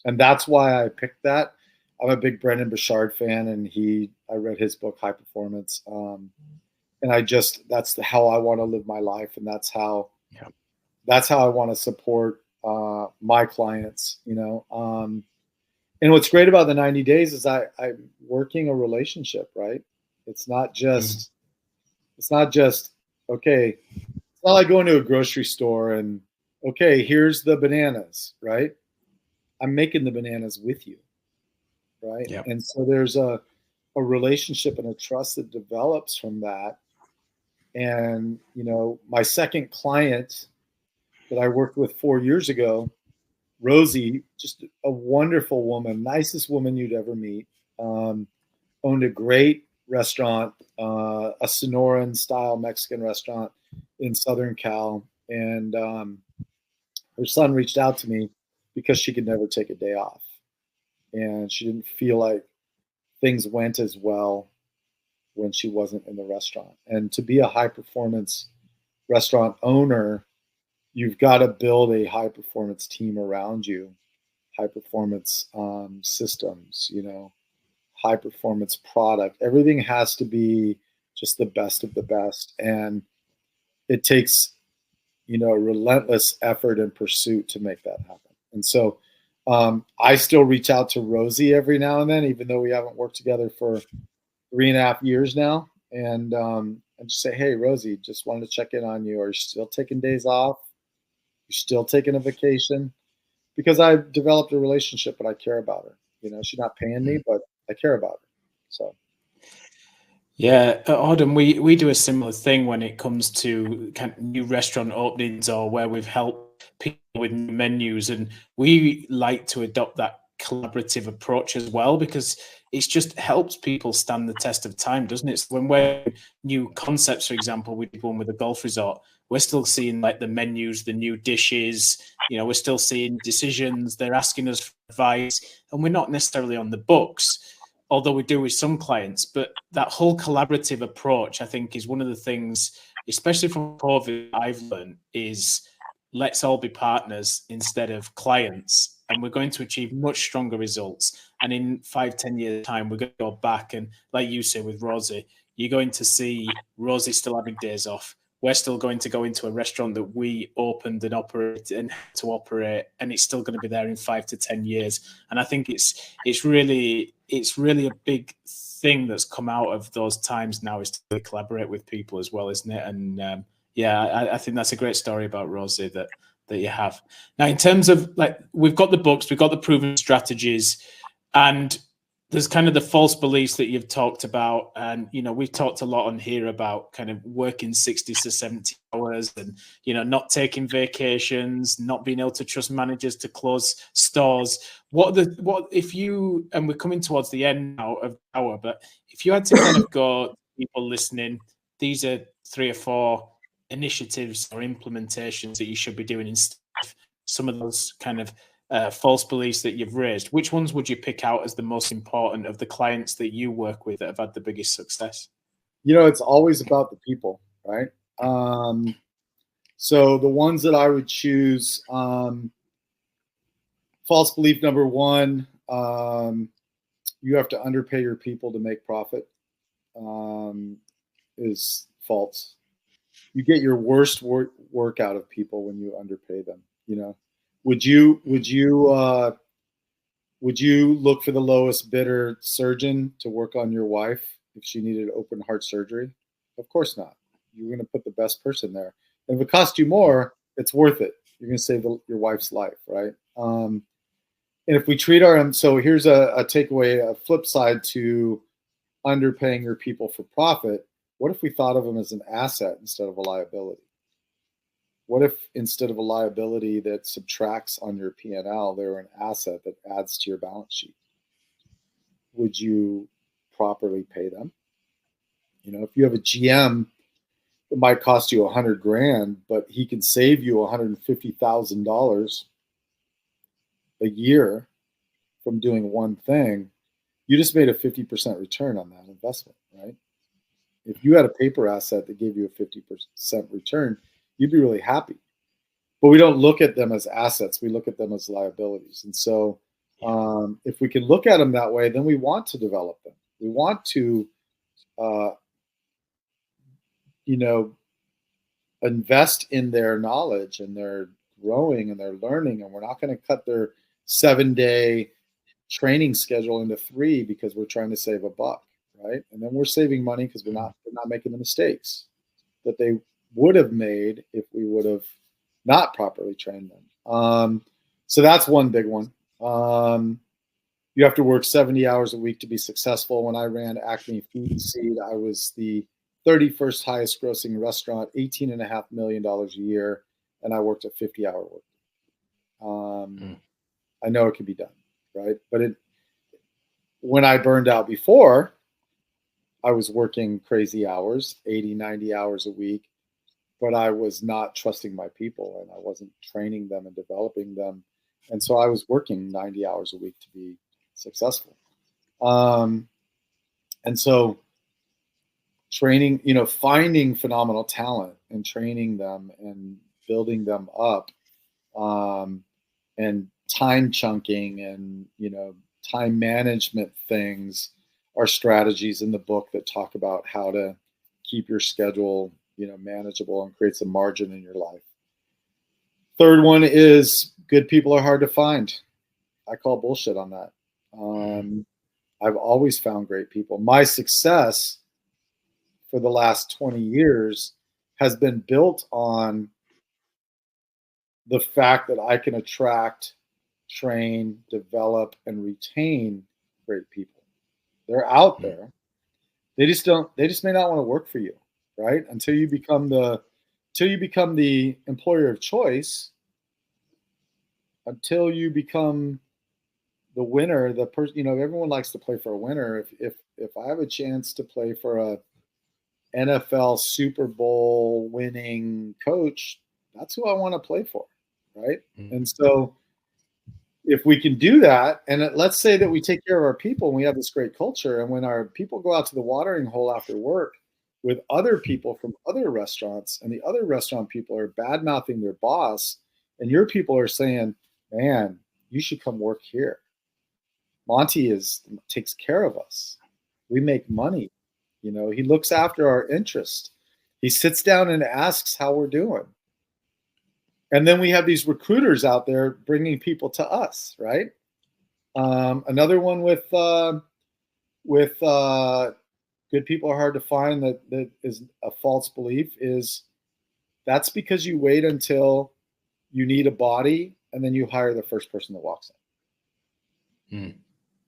and that's why I picked that. I'm a big Brendan Burchard fan, and I read his book, High Performance. And that's how I want to live my life. And that's how I want to support my clients, and what's great about the 90 days is I'm working a relationship, right? It's not just, okay. It's not like going to a grocery store and, okay, here's the bananas, right? I'm making the bananas with you, right? Yep. And so there's a relationship and a trust that develops from that. And, my second client that I worked with 4 years ago, Rosie, just a wonderful woman, nicest woman you'd ever meet, owned a great restaurant, a Sonoran style Mexican restaurant in Southern Cal. And her son reached out to me because she could never take a day off. And she didn't feel like things went as well when she wasn't in the restaurant. And to be a high performance restaurant owner, you've got to build a high performance team around you, high performance systems, high performance product. Everything has to be just the best of the best. And it takes, relentless effort and pursuit to make that happen. And so I still reach out to Rosie every now and then, even though we haven't worked together for 3.5 years now. And just say, hey, Rosie, just wanted to check in on you. Are you still taking days off? You're still taking a vacation? Because I've developed a relationship and I care about her. She's not paying me, but I care about her. So. Yeah, Auden, we do a similar thing when it comes to kind of new restaurant openings or where we've helped people with new menus. And we like to adopt that collaborative approach as well, because it just helps people stand the test of time, doesn't it? So when we're new concepts, for example, we did one with a golf resort, we're still seeing like the menus, the new dishes, we're still seeing decisions. They're asking us for advice, and we're not necessarily on the books, although we do with some clients. But that whole collaborative approach, I think, is one of the things, especially from COVID, I've learned is let's all be partners instead of clients, and we're going to achieve much stronger results. And in 5-10 years time, we're going to go back, and like you say with Rosie, you're going to see Rosie still having days off. We're still going to go into a restaurant that we opened and operate and had to operate, and it's still going to be there in 5 to 10 years. And I think it's really a big thing that's come out of those times now, is to collaborate with people as well, isn't it? And Yeah, I think that's a great story about Rosie that you have. Now, in terms of like, we've got the books, we've got the proven strategies, and there's kind of the false beliefs that you've talked about. And, you know, we've talked a lot on here about kind of working 60 to 70 hours and, you know, not taking vacations, not being able to trust managers to close stores. What if you, and we're coming towards the end now of the hour, but if you had to kind of go, people listening, these are 3 or 4 initiatives or implementations that you should be doing instead of some of those kind of false beliefs that you've raised, which ones would you pick out as the most important of the clients that you work with that have had the biggest success? You know, it's always about the people, right? So the ones that I would choose, false belief number 1, you have to underpay your people to make profit, is false. You get your worst work out of people when you underpay them. You know, would you look for the lowest bidder surgeon to work on your wife if she needed open heart surgery? Of course not. You're going to put the best person there. And if it costs you more, it's worth it. You're going to save your wife's life, right? And if we treat so here's a takeaway, a flip side to underpaying your people for profit. What if we thought of them as an asset instead of a liability? What if instead of a liability that subtracts on your P&L, they're an asset that adds to your balance sheet? Would you properly pay them? You know, if you have a GM, it might cost you $100,000, but he can save you $150,000 a year from doing one thing. You just made a 50% return on that investment, right? If you had a paper asset that gave you a 50% return, you'd be really happy. But we don't look at them as assets. We look at them as liabilities. And so if we can look at them that way, then we want to develop them. We want to, invest in their knowledge and their growing and their learning. And we're not going to cut their 7-day training schedule into 3 because we're trying to save a buck, right? And then we're saving money because we're not making the mistakes that they would have made if we would have not properly trained them. So that's one big one. You have to work 70 hours a week to be successful. When I ran Acme Food Seed, I was the 31st highest grossing restaurant, $18.5 million a year, and I worked a 50-hour work. I know it can be done, right? But when I burned out before, I was working crazy hours, 80, 90 hours a week, but I was not trusting my people and I wasn't training them and developing them. And so I was working 90 hours a week to be successful. And so training, finding phenomenal talent and training them and building them up, and time chunking and, time management things are strategies in the book that talk about how to keep your schedule, manageable and create some margin in your life. Third one is good people are hard to find. I call bullshit on that. I've always found great people. My success for the last 20 years has been built on the fact that I can attract, train, develop, and retain great people. They're out there. They just may not want to work for you, right? Until you become the employer of choice, until you become the winner, the person, everyone likes to play for a winner. If I have a chance to play for a NFL Super Bowl winning coach, that's who I want to play for, right? And so if we can do that, and let's say that we take care of our people and we have this great culture, and when our people go out to the watering hole after work with other people from other restaurants, and the other restaurant people are bad-mouthing their boss, and your people are saying, man, you should come work here. Monty takes care of us. We make money. He looks after our interest. He sits down and asks how we're doing. And then we have these recruiters out there bringing people to us, right? Another one with good people are hard to find that is a false belief is That's because you wait until you need a body and then you hire the first person that walks in.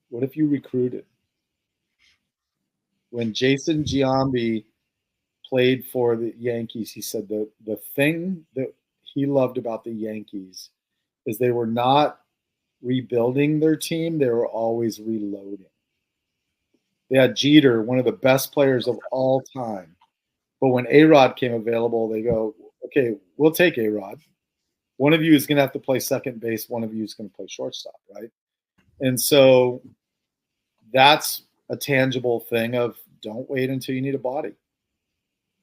What if you recruited? When Jason Giambi played for the Yankees, he said the thing that he loved about the Yankees is they were not rebuilding their team, they were always reloading. They had Jeter, one of the best players of all time. But when A-Rod came available, they go, okay, we'll take A-Rod. One of you is going to have to play second base. One of you is going to play shortstop, right? And so that's a tangible thing of don't wait until you need a body.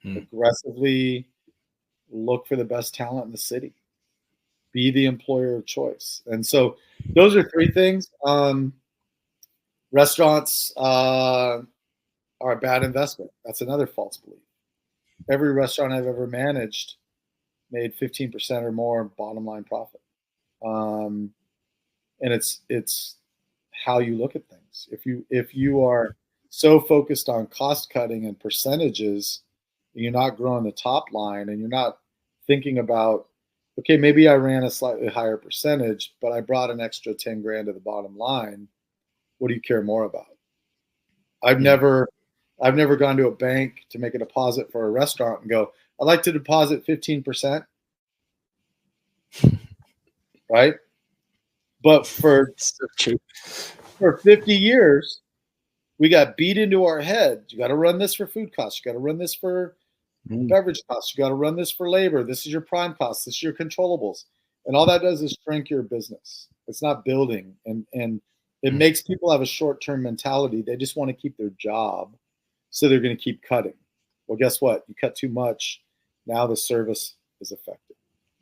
Aggressively look for the best talent in the city. Be the employer of choice. And so those are three things. Restaurants are a bad investment. That's another false belief. Every restaurant I've ever managed made 15% or more bottom line profit. And it's how you look at things. If you are so focused on cost cutting and percentages, you're not growing the top line and you're not thinking about, okay, maybe I ran a slightly higher percentage, but I brought an extra 10 grand to the bottom line. What do you care more about? I've never gone to a bank to make a deposit for a restaurant and go, I'd like to deposit 15%. Right? But for 50 years, we got beat into our head. You got to run this for food costs. You got to run this for beverage costs. You got to run this for labor. This is your prime costs. This is your controllables. And all that does is shrink your business. It's not building. And it makes people have a short-term mentality. They just want to keep their job. So they're going to keep cutting. Well, guess what? You cut too much. Now the service is affected.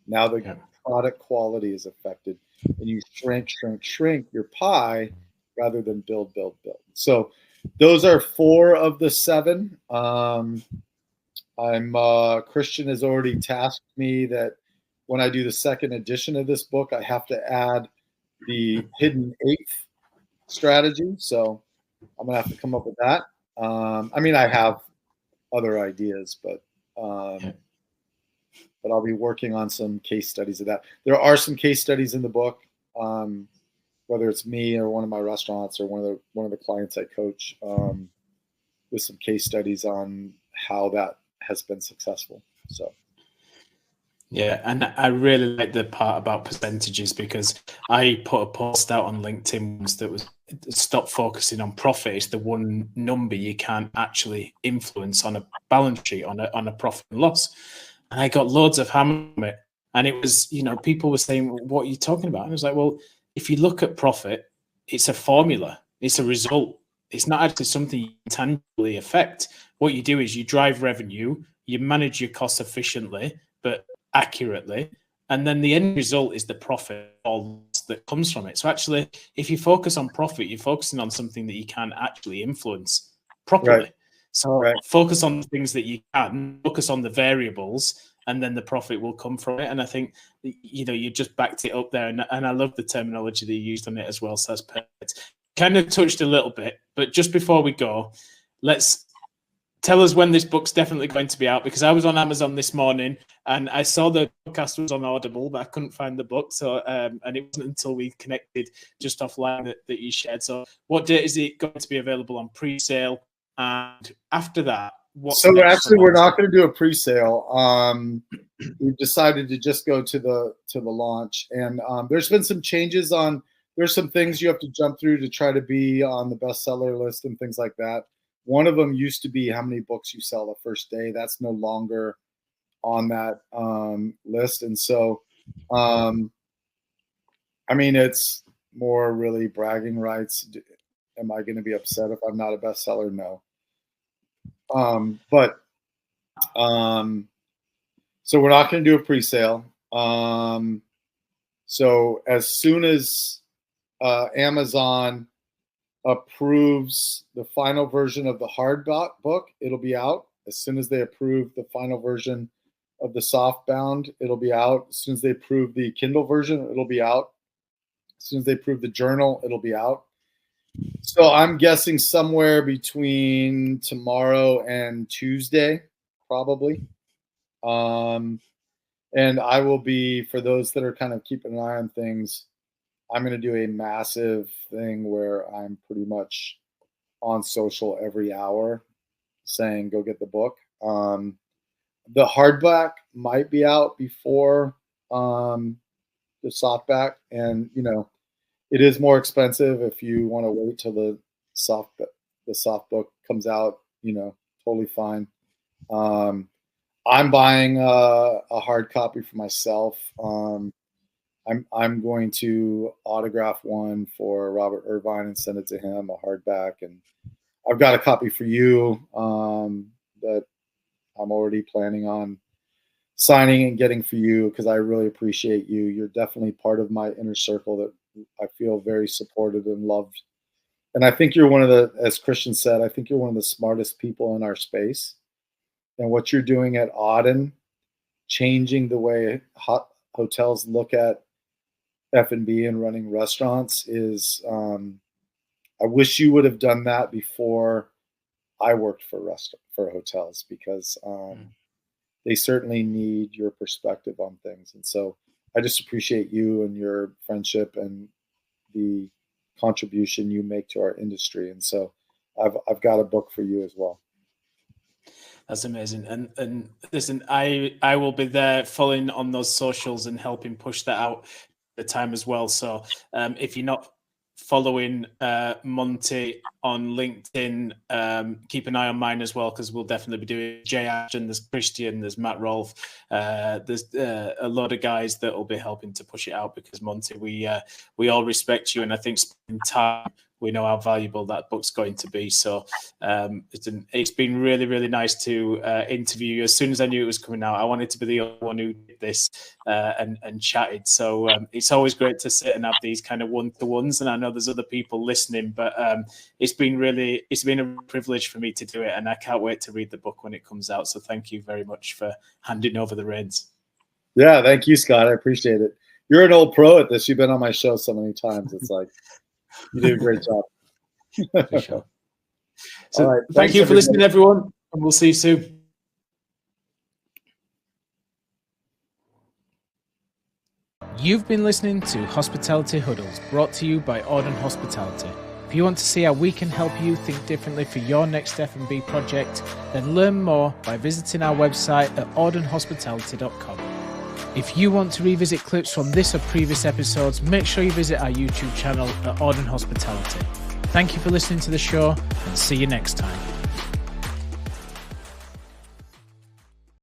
Now the product quality is affected. And you shrink your pie rather than build. So those are 4 of the 7. Christian has already tasked me that when I do the second edition of this book, I have to add the hidden 8th strategy. So I'm going to have to come up with that. I mean, I have other ideas, but I'll be working on some case studies of that. There are some case studies in the book, whether it's me or one of my restaurants or one of the clients I coach, with some case studies on how that has been successful. So. Yeah, and I really like the part about percentages because I put a post out on LinkedIn once that was stop focusing on profit. It's the one number you can't actually influence on a balance sheet, on a profit and loss. And I got loads of hammer on it. And it was, people were saying, what are you talking about? And I was like, well, if you look at profit, it's a formula. It's a result. It's not actually something you can tangibly affect. What you do is you drive revenue, you manage your costs efficiently, but accurately, and then the end result is the profit that comes from it. So actually, if you focus on profit, you're focusing on something that you can actually influence properly. Right. So focus on the things that you can, focus on the variables, and then the profit will come from it. And I think, you just backed it up there. And I love the terminology that you used on it as well. So that's perfect. Kind of touched a little bit, but just before we go, let's tell us when this book's definitely going to be out, because I was on Amazon this morning and I saw the podcast was on Audible, but I couldn't find the book. So, and it wasn't until we connected just offline that you shared. So what date is it going to be available on pre-sale? And after that, so actually we're not going to do a pre-sale. We've decided to just go to the launch, and there's been some changes there's some things you have to jump through to try to be on the bestseller list and things like that. One of them used to be how many books you sell the first day. That's no longer on that list. And so, I mean, it's more really bragging rights. Am I going to be upset if I'm not a bestseller? No. So we're not going to do a pre-sale. So as soon as Amazon approves the final version of the hard book, it'll be out. As soon as they approve the final version of the softbound, it'll be out. As soon as they approve the Kindle version, it'll be out. As soon as they approve the journal, it'll be out. So I'm guessing somewhere between tomorrow and Tuesday, probably. And I will be, for those that are kind of keeping an eye on things, I'm going to do a massive thing where I'm pretty much on social every hour saying, go get the book. The hardback might be out before the softback. And, you know, it is more expensive if you want to wait till the soft book comes out, you know, totally fine. I'm buying a hard copy for myself. I'm going to autograph one for Robert Irvine and send it to him, a hardback. And I've got a copy for you that I'm already planning on signing and getting for you, because I really appreciate you. You're definitely part of my inner circle that I feel very supported and loved. And I think you're one of the, as Christian said, I think you're one of the smartest people in our space. And what you're doing at Auden, changing the way hotels look at F&B and running restaurants, is, I wish you would have done that before I worked for hotels, because they certainly need your perspective on things. And so I just appreciate you and your friendship and the contribution you make to our industry. And so I've got a book for you as well. That's amazing. And listen, I will be there following on those socials and helping push that out at the time as well. So if you're not following Monty on LinkedIn, keep an eye on mine as well, because we'll definitely be doing Jay Ashton, there's Christian, there's Matt Rolfe, there's a lot of guys that will be helping to push it out, because Monty, we all respect you, and I think spending time, we know how valuable that book's going to be. So it's been really, really nice to interview you. As soon as I knew it was coming out, I wanted to be the only one who did this and chatted. So it's always great to sit and have these kind of one-to-ones. And I know there's other people listening, but it's been a privilege for me to do it. And I can't wait to read the book when it comes out. So thank you very much for handing over the reins. Yeah, thank you, Scott. I appreciate it. You're an old pro at this. You've been on my show so many times. It's like, you did a great job. For sure. So all right, thank you for listening, everyone, and we'll see you soon. You've been listening to Hospitality Huddles, brought to you by Auden Hospitality. If you want to see how we can help you think differently for your next F&B project, then learn more by visiting our website at audenhospitality.com. If you want to revisit clips from this or previous episodes, make sure you visit our YouTube channel at Auden Hospitality. Thank you for listening to the show, and see you next time.